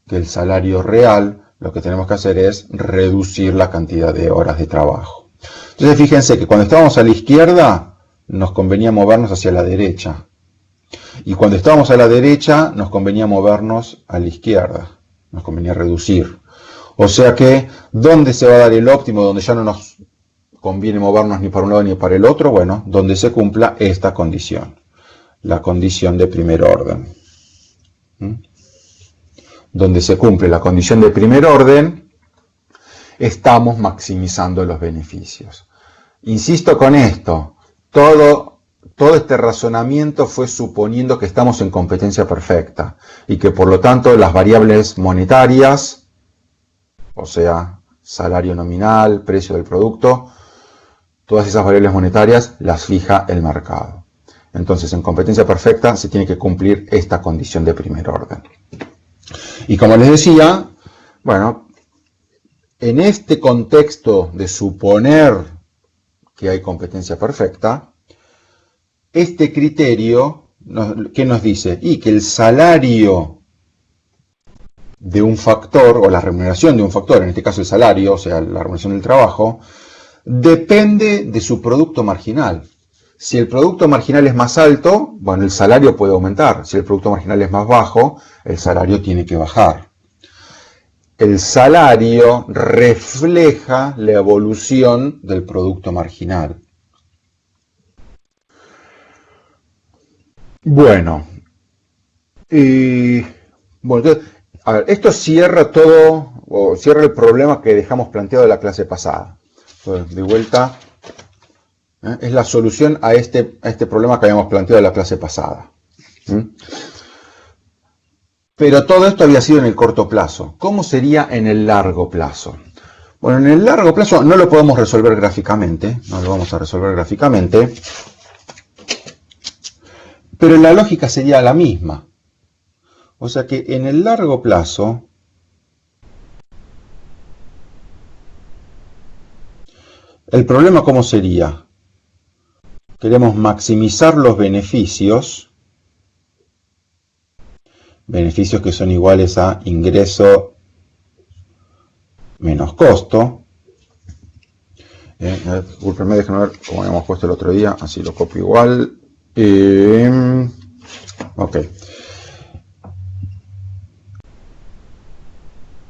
que el salario real, lo que tenemos que hacer es reducir la cantidad de horas de trabajo. Entonces, fíjense que cuando estábamos a la izquierda, nos convenía movernos hacia la derecha. Y cuando estábamos a la derecha, nos convenía movernos a la izquierda. Nos convenía reducir. O sea que, ¿dónde se va a dar el óptimo? Donde ya no nos conviene movernos ni para un lado ni para el otro. Bueno, donde se cumpla esta condición. La condición de primer orden. Donde se cumple la condición de primer orden, estamos maximizando los beneficios. Insisto con esto, todo este razonamiento fue suponiendo que estamos en competencia perfecta y que por lo tanto las variables monetarias, o sea, salario nominal, precio del producto, todas esas variables monetarias las fija el mercado. Entonces, en competencia perfecta se tiene que cumplir esta condición de primer orden. Y como les decía, bueno, en este contexto de suponer que hay competencia perfecta, este criterio, ¿qué nos dice? Y que el salario de un factor, o la remuneración de un factor, en este caso el salario, o sea, la remuneración del trabajo, depende de su producto marginal. Si el producto marginal es más alto, bueno, el salario puede aumentar. Si el producto marginal es más bajo, el salario tiene que bajar. El salario refleja la evolución del producto marginal. Bueno, entonces, a ver, esto cierra todo, o cierra el problema que dejamos planteado en la clase pasada. Entonces, de vuelta, es la solución a este problema que habíamos planteado en la clase pasada. Pero todo esto había sido en el corto plazo. ¿Cómo sería en el largo plazo? Bueno, en el largo plazo no lo podemos resolver gráficamente, no lo vamos a resolver gráficamente, pero la lógica sería la misma. O sea que en el largo plazo, el problema ¿cómo sería? Queremos maximizar los beneficios que son iguales a ingreso menos costo. Déjenme ver cómo habíamos puesto el otro día, así lo copio igual. Ok.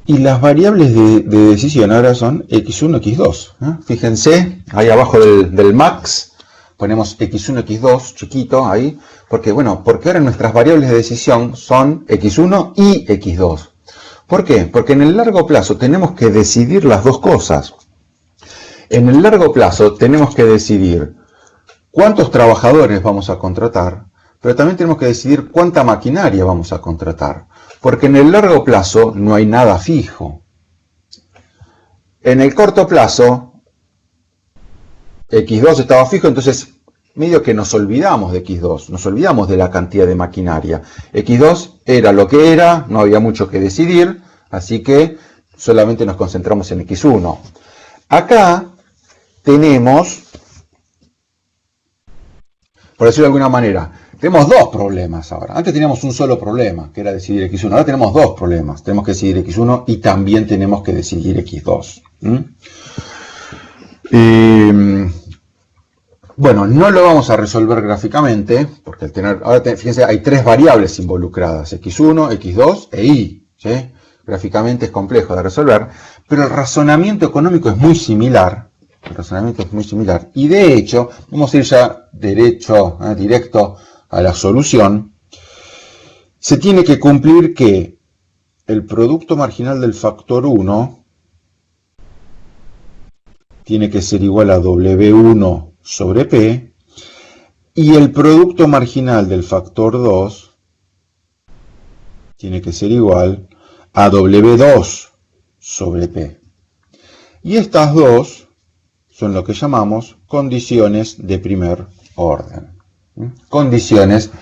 Y las variables de decisión ahora son x1, x2. Fíjense, ahí abajo del max ponemos x1, x2, chiquito, ahí. Porque, bueno, porque ahora nuestras variables de decisión son x1 y x2. ¿Por qué? Porque en el largo plazo tenemos que decidir las dos cosas. En el largo plazo tenemos que decidir cuántos trabajadores vamos a contratar, pero también tenemos que decidir cuánta maquinaria vamos a contratar. Porque en el largo plazo no hay nada fijo. En el corto plazo, x2 estaba fijo, entonces medio que nos olvidamos de x2, nos olvidamos de la cantidad de maquinaria. x2 era lo que era, no había mucho que decidir, así que solamente nos concentramos en x1. Acá tenemos, por decirlo de alguna manera, tenemos dos problemas ahora. Antes teníamos un solo problema, que era decidir x1. Ahora tenemos dos problemas. Tenemos que decidir x1 y también tenemos que decidir x2. Bueno, no lo vamos a resolver gráficamente, porque ahora fíjense, hay tres variables involucradas, x1, x2 e y. ¿Sí? Gráficamente es complejo de resolver, pero el razonamiento económico es muy similar. Y de hecho, vamos a ir ya directo a la solución. Se tiene que cumplir que el producto marginal del factor 1 tiene que ser igual a W1 sobre P, y el producto marginal del factor 2 tiene que ser igual a W2 sobre P. Y estas dos son lo que llamamos condiciones de primer orden. Condiciones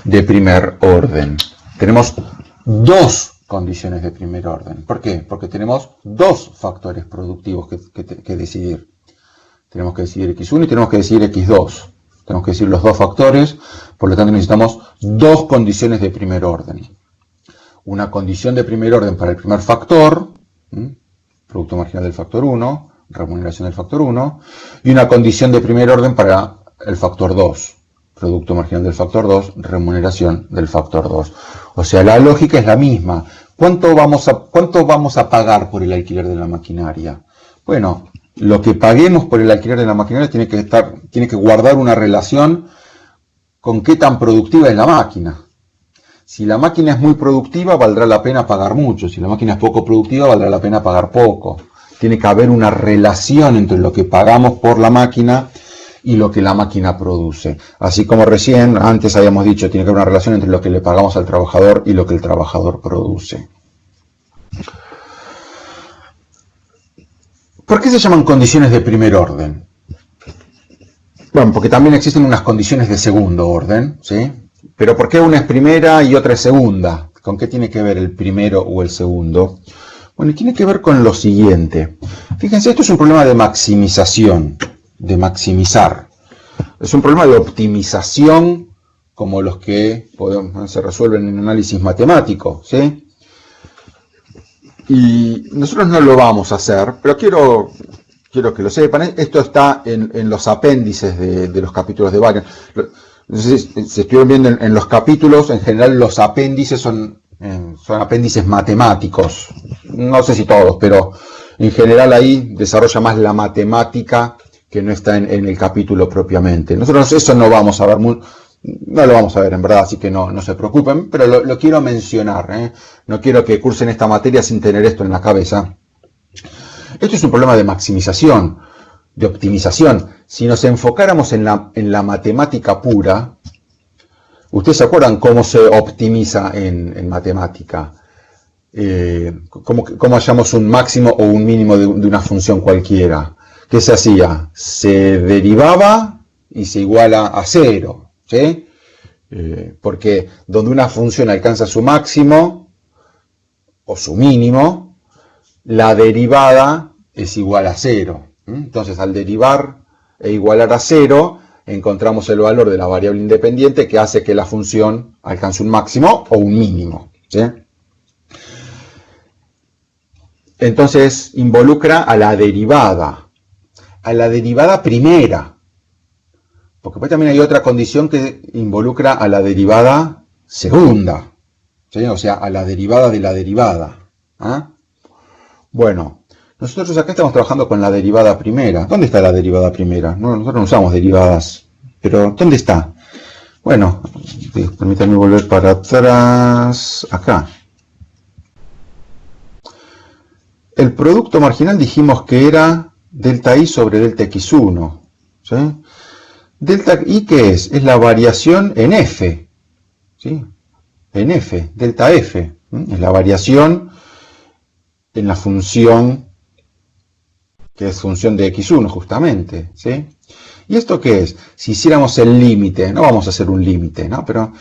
de primer orden. Tenemos dos condiciones de primer orden. ¿Por qué? Porque tenemos dos factores productivos que decidir. Tenemos que decidir x1 y tenemos que decidir x2. Tenemos que decidir los dos factores, por lo tanto necesitamos dos condiciones de primer orden. Una condición de primer orden para el primer factor, producto marginal del factor 1, remuneración del factor 1, y una condición de primer orden para el factor 2, producto marginal del factor 2, remuneración del factor 2. O sea, la lógica es la misma. ¿Cuánto vamos a pagar por el alquiler de la maquinaria? Bueno, lo que paguemos por el alquiler de la maquinaria tiene que guardar una relación con qué tan productiva es la máquina. Si la máquina es muy productiva, valdrá la pena pagar mucho. Si la máquina es poco productiva, valdrá la pena pagar poco. Tiene que haber una relación entre lo que pagamos por la máquina y lo que la máquina produce. Así como antes habíamos dicho, tiene que haber una relación entre lo que le pagamos al trabajador y lo que el trabajador produce. ¿Por qué se llaman condiciones de primer orden? Bueno, porque también existen unas condiciones de segundo orden, ¿sí? Pero ¿por qué una es primera y otra es segunda? ¿Con qué tiene que ver el primero o el segundo? Bueno, tiene que ver con lo siguiente. Fíjense, esto es un problema de maximización, de maximizar. Es un problema de optimización, como los que se resuelven en análisis matemático, ¿sí? Y nosotros no lo vamos a hacer, pero quiero que lo sepan. Esto está en los apéndices de los capítulos de Wagner. Si estuvieron viendo en los capítulos, en general los apéndices son apéndices matemáticos. No sé si todos, pero en general ahí desarrolla más la matemática que no está en el capítulo propiamente. Nosotros eso no vamos a ver, no lo vamos a ver en verdad, así que no se preocupen, pero lo quiero mencionar. No quiero que cursen esta materia sin tener esto en la cabeza. Esto es un problema de maximización, de optimización. Si nos enfocáramos en la matemática pura, ¿ustedes se acuerdan cómo se optimiza en matemática? ¿Cómo hallamos un máximo o un mínimo de una función cualquiera? ¿Qué se hacía? Se derivaba y se iguala a cero, ¿sí? Porque donde una función alcanza su máximo o su mínimo, la derivada es igual a 0. Entonces, al derivar e igualar a 0, encontramos el valor de la variable independiente que hace que la función alcance un máximo o un mínimo, ¿sí? Entonces, involucra a la derivada primera. Porque pues también hay otra condición que involucra a la derivada segunda, ¿sí? O sea, a la derivada de la derivada. ¿Ah? Bueno, nosotros acá estamos trabajando con la derivada primera. ¿Dónde está la derivada primera? No, nosotros no usamos derivadas, pero ¿dónde está? Bueno, permítanme volver para atrás, acá. El producto marginal dijimos que era delta i sobre delta x1, ¿sí? Delta i, ¿qué es? Es la variación en f, ¿sí? En f, delta f. Es la variación en la función, que es función de x1 justamente, ¿sí? ¿Y esto qué es? Si hiciéramos el límite, no vamos a hacer un límite, ¿no? Pero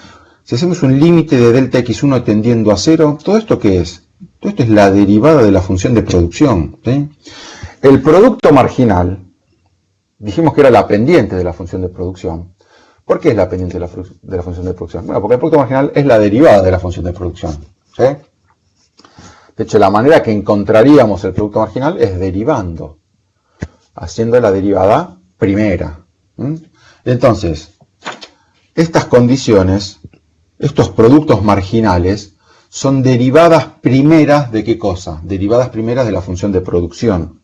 si hacemos un límite de delta x1 tendiendo a 0, ¿todo esto qué es? Todo esto es la derivada de la función de producción, ¿sí? El producto marginal, dijimos que era la pendiente de la función de producción. ¿Por qué es la pendiente de la función de producción? Bueno, porque el producto marginal es la derivada de la función de producción, ¿sí? De hecho, la manera que encontraríamos el producto marginal es derivando, haciendo la derivada primera. Entonces, estas condiciones, estos productos marginales, son derivadas primeras ¿de qué cosa? Derivadas primeras de la función de producción.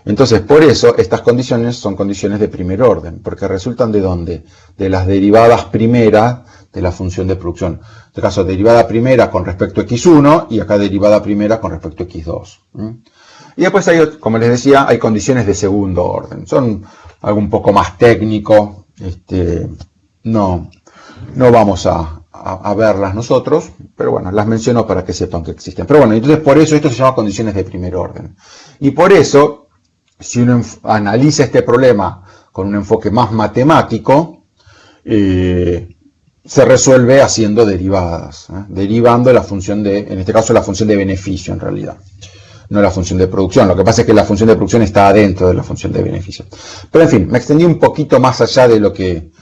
Entonces, por eso, estas condiciones son condiciones de primer orden, porque resultan ¿de dónde? De las derivadas primeras de la función de producción. En este caso, derivada primera con respecto a x1 y acá derivada primera con respecto a x2. Y después hay, como les decía, hay condiciones de segundo orden. Son algo un poco más técnico, no vamos a verlas nosotros, pero bueno, las menciono para que sepan que existen. Pero bueno, entonces por eso esto se llama condiciones de primer orden. Y por eso, si uno analiza este problema con un enfoque más matemático, se resuelve haciendo derivadas, derivando la función en este caso la función de beneficio en realidad, no la función de producción. Lo que pasa es que la función de producción está adentro de la función de beneficio. Pero en fin, me extendí un poquito más allá de lo que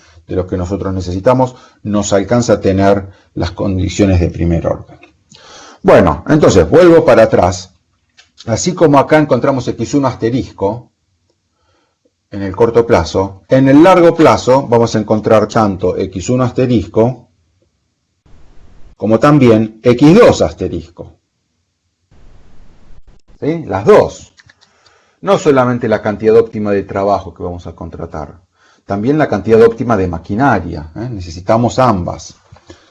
nosotros necesitamos, nos alcanza a tener las condiciones de primer orden. Bueno, entonces vuelvo para atrás. Así como acá encontramos x1 asterisco en el corto plazo, en el largo plazo vamos a encontrar tanto x1 asterisco como también x2 asterisco. ¿Sí? Las dos. No solamente la cantidad óptima de trabajo que vamos a contratar, también la cantidad óptima de maquinaria. Necesitamos ambas.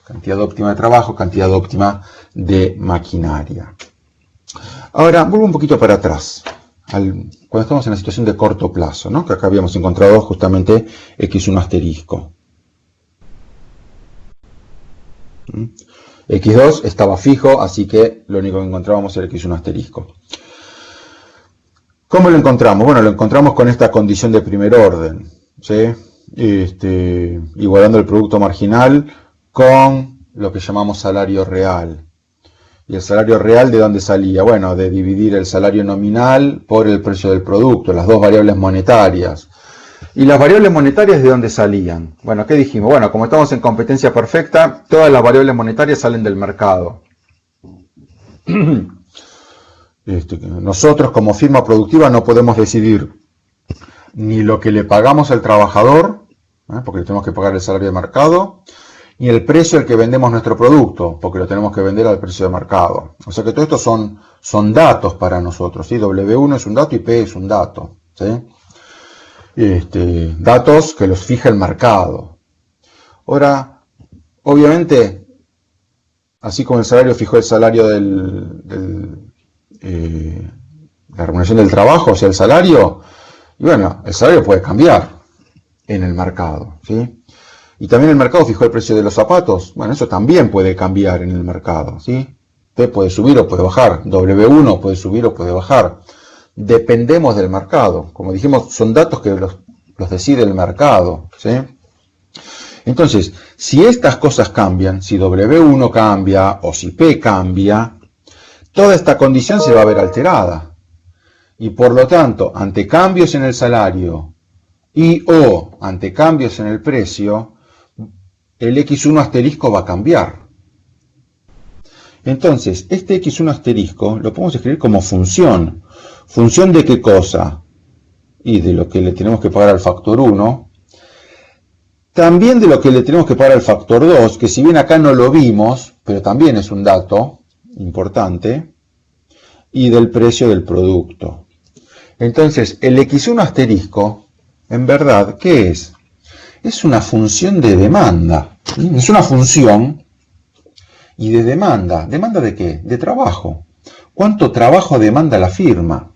Cantidad óptima de trabajo, cantidad óptima de maquinaria. Ahora, vuelvo un poquito para atrás, cuando estamos en la situación de corto plazo, ¿no? Que acá habíamos encontrado justamente x1 asterisco. x2 estaba fijo, así que lo único que encontrábamos era x1 asterisco. ¿Cómo lo encontramos? Bueno, lo encontramos con esta condición de primer orden, ¿sí? Igualando el producto marginal con lo que llamamos salario real. ¿Y el salario real de dónde salía? Bueno, de dividir el salario nominal por el precio del producto, las dos variables monetarias. ¿Y las variables monetarias de dónde salían? Bueno, ¿qué dijimos? Bueno, como estamos en competencia perfecta, todas las variables monetarias salen del mercado. Nosotros como firma productiva no podemos decidir ni lo que le pagamos al trabajador, porque le tenemos que pagar el salario de mercado, ni el precio al que vendemos nuestro producto, porque lo tenemos que vender al precio de mercado. O sea que todo esto son datos para nosotros, ¿sí? W1 es un dato y P es un dato, ¿sí? Datos que los fija el mercado. Ahora, obviamente, así como el salario fijó el salario la remuneración del trabajo, o sea, el salario, y bueno, el salario puede cambiar en el mercado, ¿sí? Y también el mercado fijó el precio de los zapatos. Bueno, eso también puede cambiar en el mercado, ¿sí? P puede subir o puede bajar. W1 puede subir o puede bajar. Dependemos del mercado. Como dijimos, son datos que los decide el mercado, ¿sí? Entonces, si estas cosas cambian, si W1 cambia o si P cambia, toda esta condición se va a ver alterada. Y por lo tanto, ante cambios en el salario y o ante cambios en el precio, el X1 asterisco va a cambiar. Entonces, este X1 asterisco lo podemos escribir como función. ¿Función de qué cosa? Y de lo que le tenemos que pagar al factor 1. También de lo que le tenemos que pagar al factor 2, que si bien acá no lo vimos, pero también es un dato importante. Y del precio del producto. Entonces, el X1 asterisco, en verdad, ¿qué es? Es una función de demanda. Es una función y de demanda. ¿Demanda de qué? De trabajo. ¿Cuánto trabajo demanda la firma?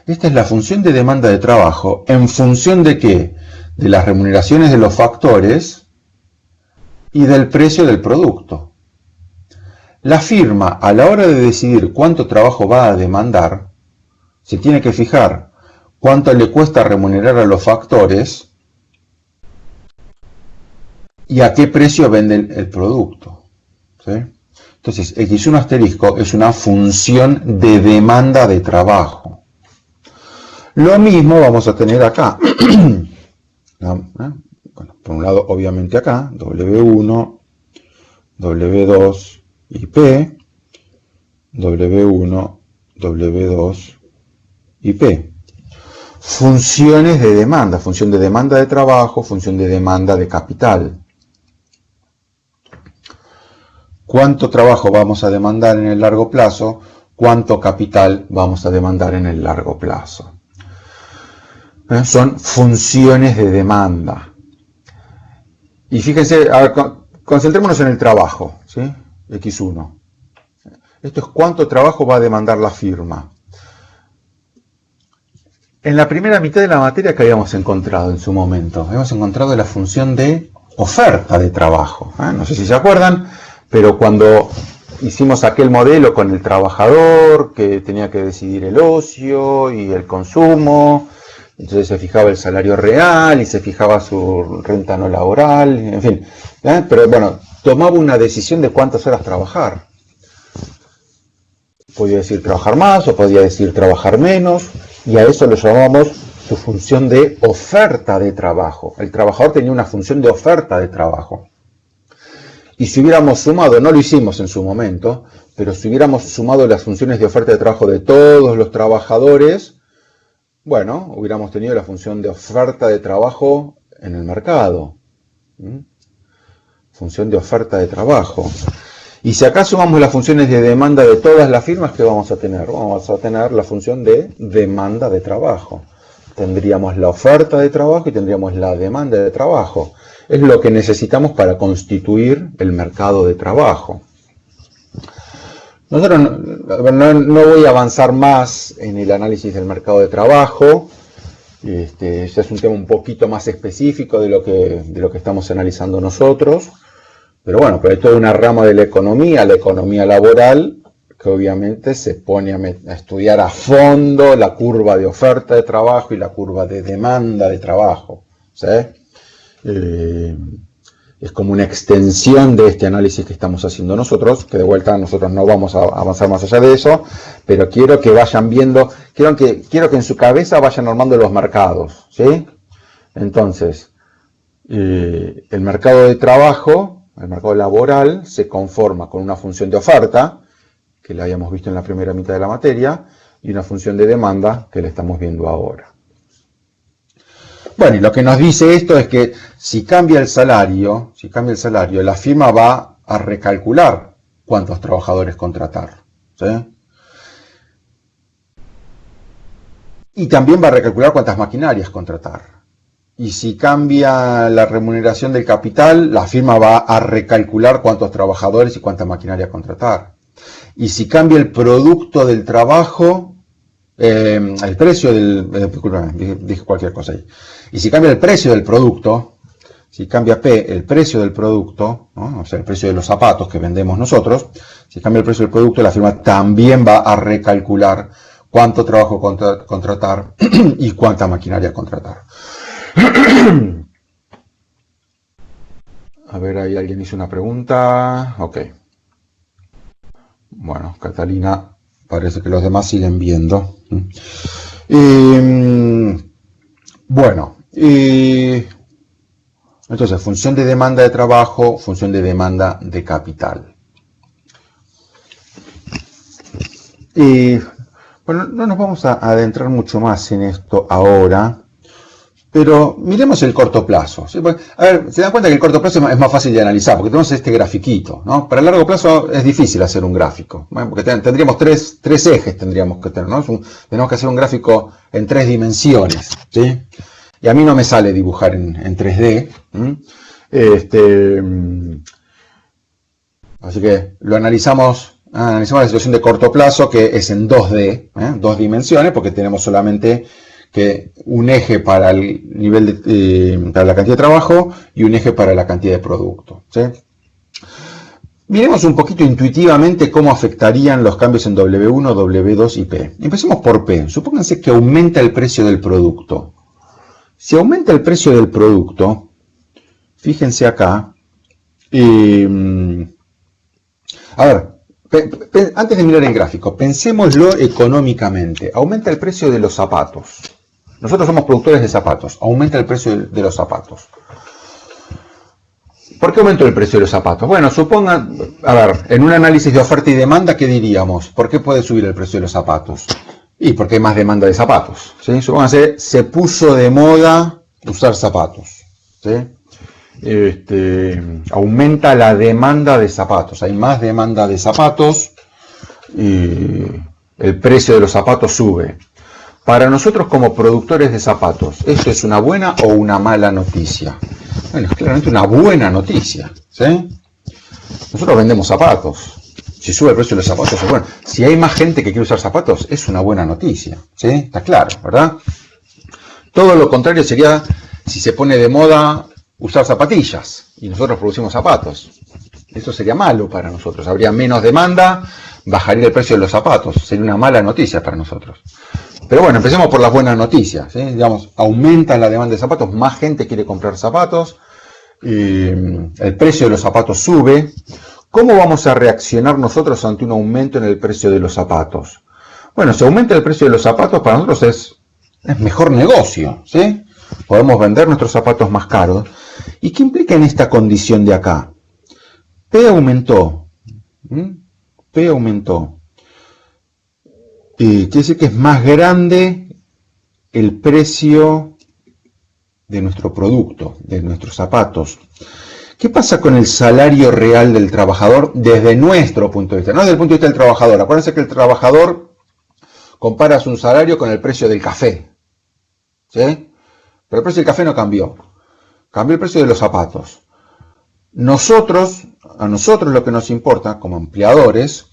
Esta es la función de demanda de trabajo. ¿En función de qué? De las remuneraciones de los factores y del precio del producto. La firma, a la hora de decidir cuánto trabajo va a demandar, se tiene que fijar cuánto le cuesta remunerar a los factores y a qué precio vende el producto. ¿Sí? Entonces, X1 asterisco es una función de demanda de trabajo. Lo mismo vamos a tener acá. Bueno, por un lado, obviamente acá, W1, W2 y P, W1, W2 y P. Funciones de demanda, función de demanda de trabajo, función de demanda de capital. ¿Cuánto trabajo vamos a demandar en el largo plazo? ¿Cuánto capital vamos a demandar en el largo plazo? Son funciones de demanda. Y fíjense, a ver, concentrémonos en el trabajo, ¿sí? X1. Esto es cuánto trabajo va a demandar la firma. En la primera mitad de la materia que habíamos encontrado en su momento, habíamos encontrado la función de oferta de trabajo. No sé si se acuerdan, pero cuando hicimos aquel modelo con el trabajador que tenía que decidir el ocio y el consumo, entonces se fijaba el salario real y se fijaba su renta no laboral, en fin. Pero bueno, tomaba una decisión de cuántas horas trabajar. Podía decir trabajar más o podía decir trabajar menos, y a eso lo llamamos su función de oferta de trabajo. El trabajador tenía una función de oferta de trabajo. Y si hubiéramos sumado, no lo hicimos en su momento, pero si hubiéramos sumado las funciones de oferta de trabajo de todos los trabajadores, bueno, hubiéramos tenido la función de oferta de trabajo en el mercado. Función de oferta de trabajo. Y si acá sumamos las funciones de demanda de todas las firmas, ¿qué vamos a tener? Vamos a tener la función de demanda de trabajo. Tendríamos la oferta de trabajo y tendríamos la demanda de trabajo. Es lo que necesitamos para constituir el mercado de trabajo. Nosotros no voy a avanzar más en el análisis del mercado de trabajo. Ese es un tema un poquito más específico de lo que estamos analizando nosotros. Pero bueno, pero hay toda una rama de la economía laboral, que obviamente se pone a estudiar a fondo la curva de oferta de trabajo y la curva de demanda de trabajo. ¿Sí? Es como una extensión de este análisis que estamos haciendo nosotros, que de vuelta nosotros no vamos a avanzar más allá de eso, pero quiero que vayan viendo, quiero que en su cabeza vayan armando los mercados. ¿Sí? Entonces, el mercado de trabajo, el mercado laboral, se conforma con una función de oferta, que la habíamos visto en la primera mitad de la materia, y una función de demanda, que la estamos viendo ahora. Bueno, y lo que nos dice esto es que si cambia el salario, la firma va a recalcular cuántos trabajadores contratar. ¿Sí? Y también va a recalcular cuántas maquinarias contratar. Y si cambia la remuneración del capital, la firma va a recalcular cuántos trabajadores y cuánta maquinaria contratar. Y si cambia el producto del trabajo, el precio del... disculpame, dije cualquier cosa ahí. Y si cambia el precio del producto, si cambia P, el precio del producto, ¿no? O sea, el precio de los zapatos que vendemos nosotros, si cambia el precio del producto, la firma también va a recalcular cuánto trabajo contratar y cuánta maquinaria contratar. A ver, ahí alguien hizo una pregunta. Ok. Bueno, Catalina, parece que los demás siguen viendo. Bueno, entonces, función de demanda de trabajo, función de demanda de capital. Bueno, no nos vamos a adentrar mucho más en esto ahora, pero miremos el corto plazo. ¿Sí? A ver, se dan cuenta que el corto plazo es más fácil de analizar, porque tenemos este grafiquito, ¿no? Para el largo plazo es difícil hacer un gráfico, ¿no? Porque tendríamos tres ejes, tendríamos que tener, ¿no? Tenemos que hacer un gráfico en 3 dimensiones, ¿sí? Y a mí no me sale dibujar en 3D. Así que lo analizamos la situación de corto plazo, que es en 2D, 2 dimensiones, porque tenemos solamente que un eje para el nivel para la cantidad de trabajo y un eje para la cantidad de producto, ¿sí? Miremos un poquito intuitivamente cómo afectarían los cambios en W1, W2 y P. Empecemos por P. Supónganse que aumenta el precio del producto. Si aumenta el precio del producto, fíjense acá, a ver, antes de mirar el gráfico, pensémoslo económicamente. Aumenta el precio de los zapatos. Nosotros somos productores de zapatos. Aumenta el precio de los zapatos. ¿Por qué aumentó el precio de los zapatos? Bueno, supongan, a ver, en un análisis de oferta y demanda, ¿qué diríamos? ¿Por qué puede subir el precio de los zapatos? Y porque hay más demanda de zapatos, ¿sí? Supónganse, se puso de moda usar zapatos, ¿sí? Aumenta la demanda de zapatos. Hay más demanda de zapatos y el precio de los zapatos sube. Para nosotros como productores de zapatos, ¿esto es una buena o una mala noticia? Bueno, es claramente una buena noticia, ¿sí? Nosotros vendemos zapatos. Si sube el precio de los zapatos, es bueno. Si hay más gente que quiere usar zapatos, es una buena noticia, ¿sí? Está claro, ¿verdad? Todo lo contrario sería si se pone de moda usar zapatillas y nosotros producimos zapatos. Eso sería malo para nosotros. Habría menos demanda, bajaría el precio de los zapatos. Sería una mala noticia para nosotros. Pero bueno, empecemos por las buenas noticias, ¿sí? Digamos, aumenta la demanda de zapatos, más gente quiere comprar zapatos, el precio de los zapatos sube. ¿Cómo vamos a reaccionar nosotros ante un aumento en el precio de los zapatos? Bueno, si aumenta el precio de los zapatos, para nosotros es mejor negocio, ¿sí? Podemos vender nuestros zapatos más caros. ¿Y qué implica en esta condición de acá? P aumentó. P aumentó. Quiere decir que es más grande el precio de nuestro producto, de nuestros zapatos. ¿Qué pasa con el salario real del trabajador desde nuestro punto de vista? No desde el punto de vista del trabajador. Acuérdense que el trabajador compara su salario con el precio del café, ¿sí? Pero el precio del café no cambió. Cambió el precio de los zapatos. A nosotros lo que nos importa como empleadores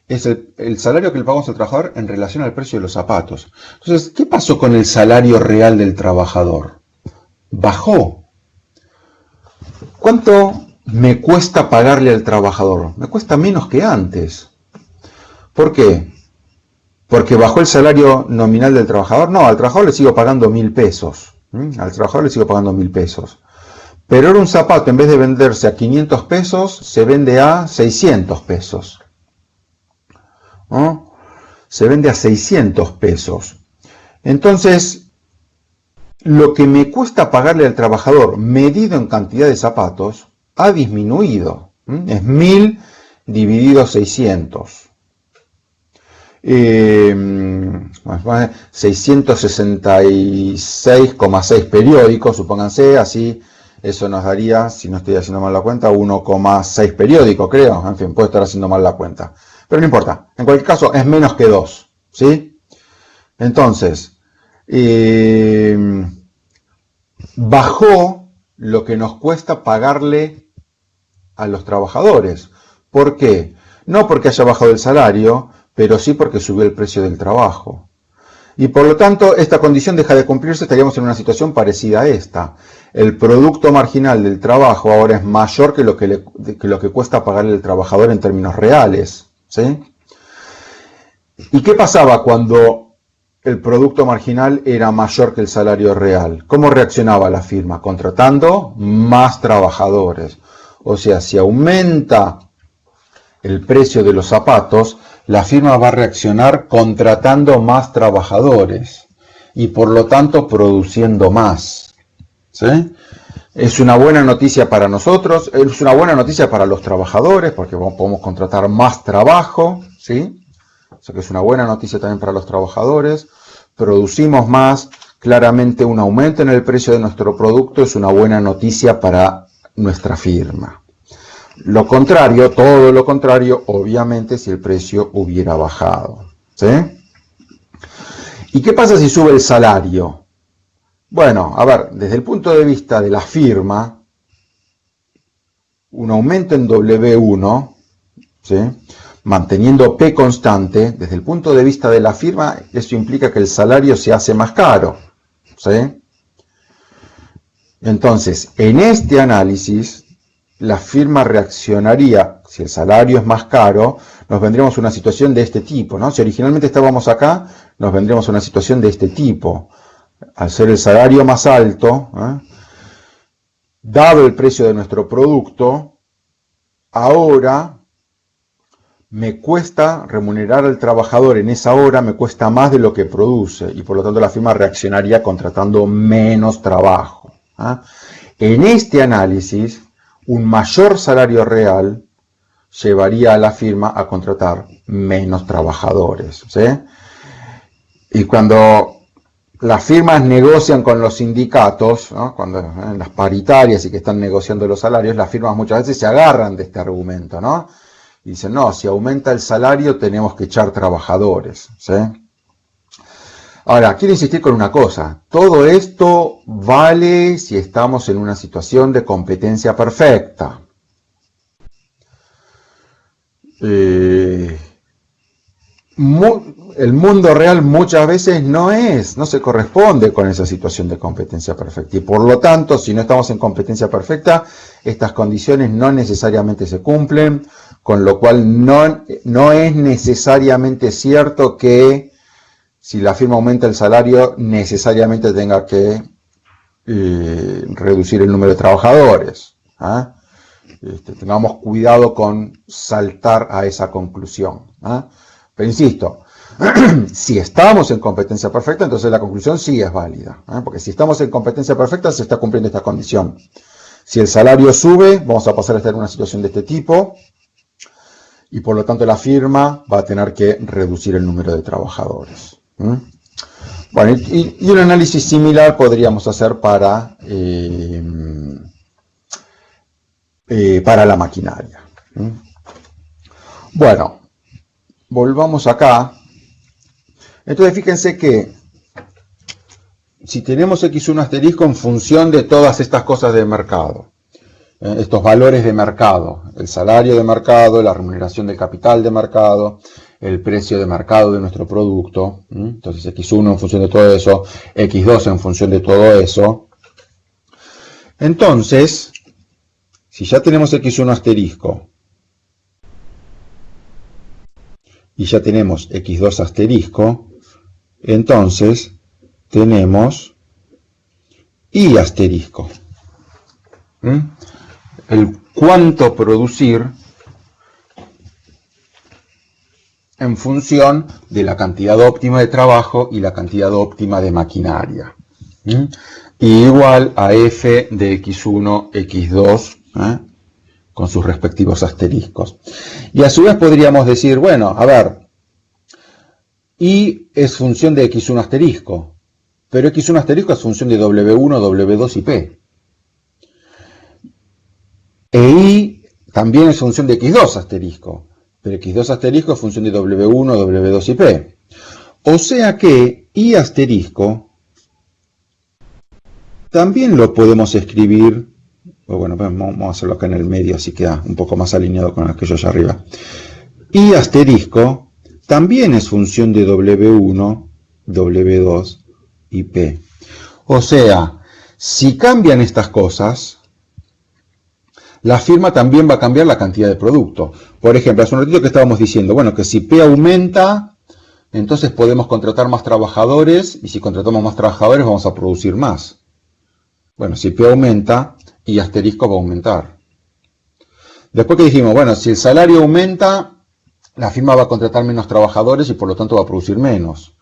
es el salario que le pagamos al trabajador en relación al precio de los zapatos. Entonces, ¿qué pasó con el salario real del trabajador? Bajó. ¿Cuánto me cuesta pagarle al trabajador? Me cuesta menos que antes. ¿Por qué? ¿Porque bajó el salario nominal del trabajador? No, al trabajador le sigo pagando 1.000 pesos. Al trabajador le sigo pagando 1.000 pesos. Pero ahora un zapato, en vez de venderse a 500 pesos, se vende a 600 pesos. ¿No? Se vende a 600 pesos. Entonces, lo que me cuesta pagarle al trabajador medido en cantidad de zapatos ha disminuido. Es 1.000 dividido 600. 666,6 periódicos, supónganse, así eso nos daría, si no estoy haciendo mal la cuenta, 1,6 periódicos, creo. En fin, puedo estar haciendo mal la cuenta. Pero no importa, en cualquier caso es menos que 2, ¿sí? Entonces, bajó lo que nos cuesta pagarle a los trabajadores. ¿Por qué? No porque haya bajado el salario, pero sí porque subió el precio del trabajo. Y por lo tanto, esta condición deja de cumplirse, estaríamos en una situación parecida a esta. El producto marginal del trabajo ahora es mayor que lo que cuesta pagarle al trabajador en términos reales, ¿sí? ¿Y qué pasaba cuando el producto marginal era mayor que el salario real. ¿Cómo reaccionaba la firma? Contratando más trabajadores. O sea, si aumenta el precio de los zapatos, la firma va a reaccionar contratando más trabajadores y por lo tanto produciendo más. ¿Sí? Es una buena noticia para nosotros, es una buena noticia para los trabajadores porque podemos contratar más trabajo, ¿sí? O sea que es una buena noticia también para los trabajadores. Producimos más, claramente un aumento en el precio de nuestro producto es una buena noticia para nuestra firma. Lo contrario, todo lo contrario, obviamente, si el precio hubiera bajado. ¿Sí? ¿Y qué pasa si sube el salario? Bueno, a ver, desde el punto de vista de la firma, un aumento en W1, ¿sí?, manteniendo P constante, desde el punto de vista de la firma, eso implica que el salario se hace más caro. ¿Sí? Entonces, en este análisis, la firma reaccionaría, si el salario es más caro, nos vendríamos a una situación de este tipo, ¿no? Si originalmente estábamos acá, nos vendríamos a una situación de este tipo. Al ser el salario más alto, dado el precio de nuestro producto, ahora me cuesta remunerar al trabajador en esa hora, me cuesta más de lo que produce y por lo tanto la firma reaccionaría contratando menos trabajo. En este análisis, un mayor salario real llevaría a la firma a contratar menos trabajadores. ¿Sí? Y cuando las firmas negocian con los sindicatos, ¿no?, cuando en las paritarias y que están negociando los salarios, las firmas muchas veces se agarran de este argumento, ¿no? Y dicen, no, si aumenta el salario tenemos que echar trabajadores. ¿Sí? Ahora, quiero insistir con una cosa. Todo esto vale si estamos en una situación de competencia perfecta. El mundo real muchas veces no se corresponde con esa situación de competencia perfecta. Y por lo tanto, si no estamos en competencia perfecta, estas condiciones no necesariamente se cumplen, con lo cual no es necesariamente cierto que si la firma aumenta el salario, necesariamente tenga que reducir el número de trabajadores. Tengamos cuidado con saltar a esa conclusión. Pero insisto, si estamos en competencia perfecta, entonces la conclusión sí es válida. Porque si estamos en competencia perfecta, se está cumpliendo esta condición. Si el salario sube, vamos a pasar a estar en una situación de este tipo. Y por lo tanto la firma va a tener que reducir el número de trabajadores. Bueno, y un análisis similar podríamos hacer para la maquinaria. Bueno, volvamos acá. Entonces fíjense que si tenemos X1 asterisco en función de todas estas cosas de mercado, estos valores de mercado, el salario de mercado, la remuneración del capital de mercado, el precio de mercado de nuestro producto, entonces X1 en función de todo eso, X2 en función de todo eso. Entonces, si ya tenemos X1 asterisco y ya tenemos X2 asterisco, entonces tenemos Y asterisco. El cuánto producir en función de la cantidad óptima de trabajo y la cantidad óptima de maquinaria. Y igual a F de X1, X2, con sus respectivos asteriscos. Y a su vez podríamos decir, bueno, a ver, Y es función de X1 asterisco, pero X1 asterisco es función de W1, W2 y P. E Y también es función de X2 asterisco, pero X2 asterisco es función de W1, W2 y P. O sea que Y asterisco también lo podemos escribir, bueno, vamos a hacerlo acá en el medio, así queda un poco más alineado con aquello allá arriba. Y asterisco también es función de W1, W2 y P. O sea, si cambian estas cosas, la firma también va a cambiar la cantidad de producto. Por ejemplo, hace un ratito que estábamos diciendo, bueno, que si P aumenta, entonces podemos contratar más trabajadores, y si contratamos más trabajadores vamos a producir más. Bueno, si P aumenta, y asterisco va a aumentar. Después que dijimos, bueno, si el salario aumenta, la firma va a contratar menos trabajadores y por lo tanto va a producir menos.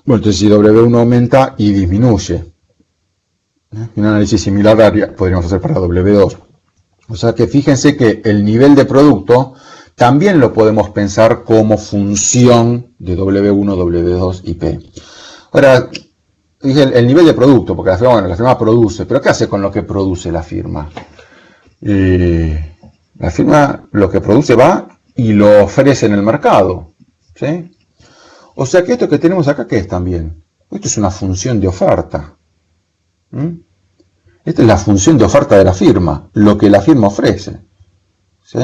Bueno, entonces si W1 aumenta y disminuye. Un análisis similar podríamos hacer para W2. O sea que fíjense que el nivel de producto también lo podemos pensar como función de W1, W2 y P. Ahora, dije el nivel de producto, porque la firma produce, pero ¿qué hace con lo que produce la firma? La firma lo que produce va y lo ofrece en el mercado, ¿sí? O sea que esto que tenemos acá, ¿qué es también? Esto es una función de oferta. Esta es la función de oferta de la firma, lo que la firma ofrece, ¿sí?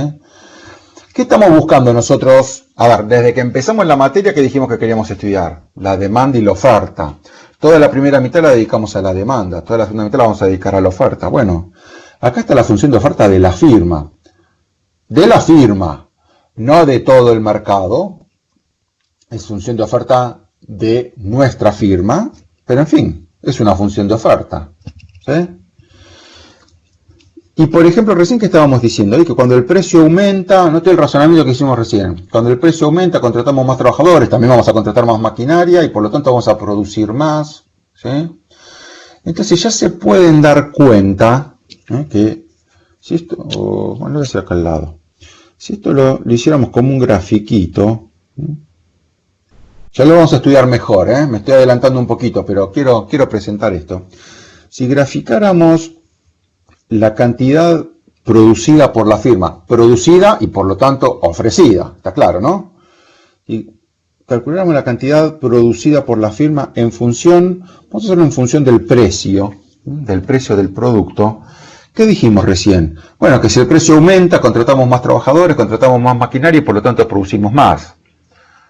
¿Qué estamos buscando nosotros? A ver, desde que empezamos la materia que dijimos que queríamos estudiar, la demanda y la oferta. Toda la primera mitad la dedicamos a la demanda, toda la segunda mitad la vamos a dedicar a la oferta. Bueno, acá está la función de oferta de la firma. De la firma, no de todo el mercado. Es función de oferta de nuestra firma, pero en fin, es una función de oferta, ¿sí? Y por ejemplo, recién que estábamos diciendo, que cuando el precio aumenta, note el razonamiento que hicimos recién, cuando el precio aumenta contratamos más trabajadores, también vamos a contratar más maquinaria y por lo tanto vamos a producir más, ¿sí? Entonces ya se pueden dar cuenta que si esto, bueno, lo voy a hacer acá al lado, si esto lo hiciéramos como un grafiquito, ya lo vamos a estudiar mejor, me estoy adelantando un poquito, pero quiero presentar esto. Si graficáramos la cantidad producida por la firma, producida y por lo tanto ofrecida, está claro, ¿no? Y calculamos la cantidad producida por la firma en función, vamos a hacerlo en función del precio del producto. ¿Qué dijimos recién? Bueno, que si el precio aumenta, contratamos más trabajadores, contratamos más maquinaria y por lo tanto producimos más.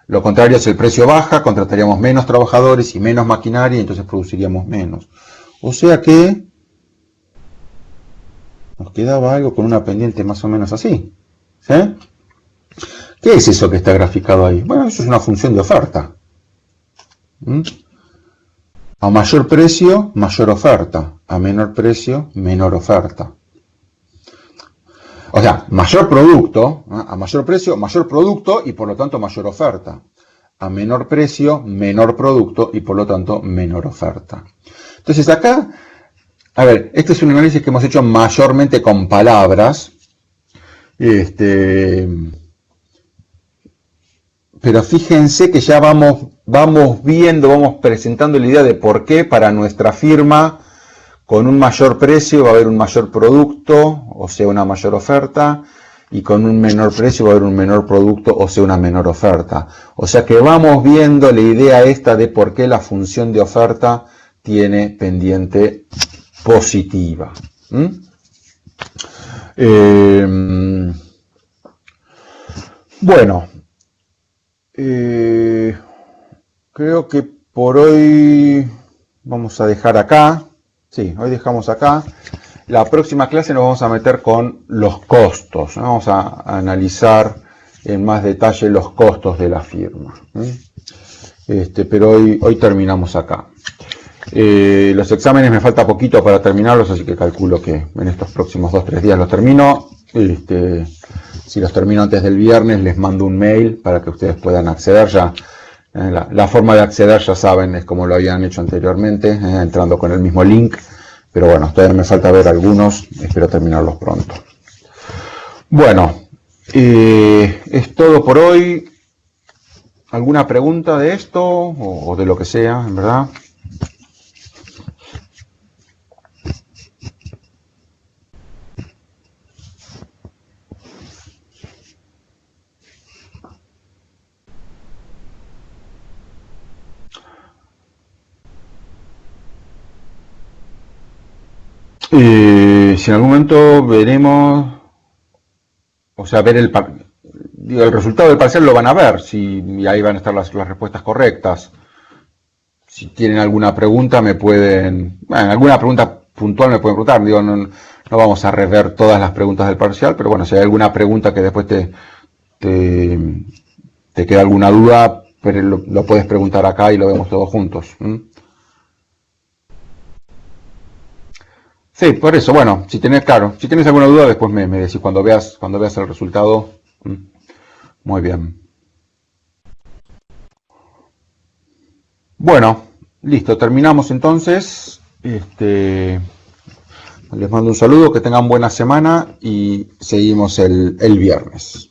Lo contrario, si el precio baja, contrataríamos menos trabajadores y menos maquinaria y entonces produciríamos menos. O sea que nos quedaba algo con una pendiente más o menos así, ¿sí? ¿Qué es eso que está graficado ahí? Bueno, eso es una función de oferta. A mayor precio, mayor oferta. A menor precio, menor oferta. O sea, mayor producto, a mayor precio, mayor producto y por lo tanto mayor oferta. A menor precio, menor producto y por lo tanto menor oferta. Entonces acá, a ver, este es un análisis que hemos hecho mayormente con palabras. Pero fíjense que ya vamos viendo, vamos presentando la idea de por qué para nuestra firma con un mayor precio va a haber un mayor producto, o sea, una mayor oferta, y con un menor precio va a haber un menor producto, o sea, una menor oferta. O sea que vamos viendo la idea esta de por qué la función de oferta tiene pendiente positiva. Bueno, creo que por hoy vamos a dejar acá. Sí, hoy dejamos acá. La próxima clase nos vamos a meter con los costos, ¿no? Vamos a analizar en más detalle los costos de la firma. Pero hoy terminamos acá. Los exámenes me falta poquito para terminarlos, así que calculo que en estos próximos 2-3 días los termino. Si los termino antes del viernes, les mando un mail para que ustedes puedan acceder ya. La forma de acceder, ya saben, es como lo habían hecho anteriormente, entrando con el mismo link. Pero bueno, todavía me falta ver algunos, espero terminarlos pronto. Bueno, es todo por hoy. ¿Alguna pregunta de esto o de lo que sea, en verdad? Si en algún momento veremos, o sea, ver el resultado del parcial lo van a ver, y ahí van a estar las respuestas correctas. Si tienen alguna pregunta alguna pregunta puntual me pueden preguntar. Digo, no vamos a rever todas las preguntas del parcial, pero bueno, si hay alguna pregunta que después te te queda alguna duda, pero lo puedes preguntar acá y lo vemos todos juntos. Sí, por eso, bueno, si tenés alguna duda, después me decís cuando veas el resultado. Muy bien. Bueno, listo, terminamos entonces. Les mando un saludo, que tengan buena semana y seguimos el viernes.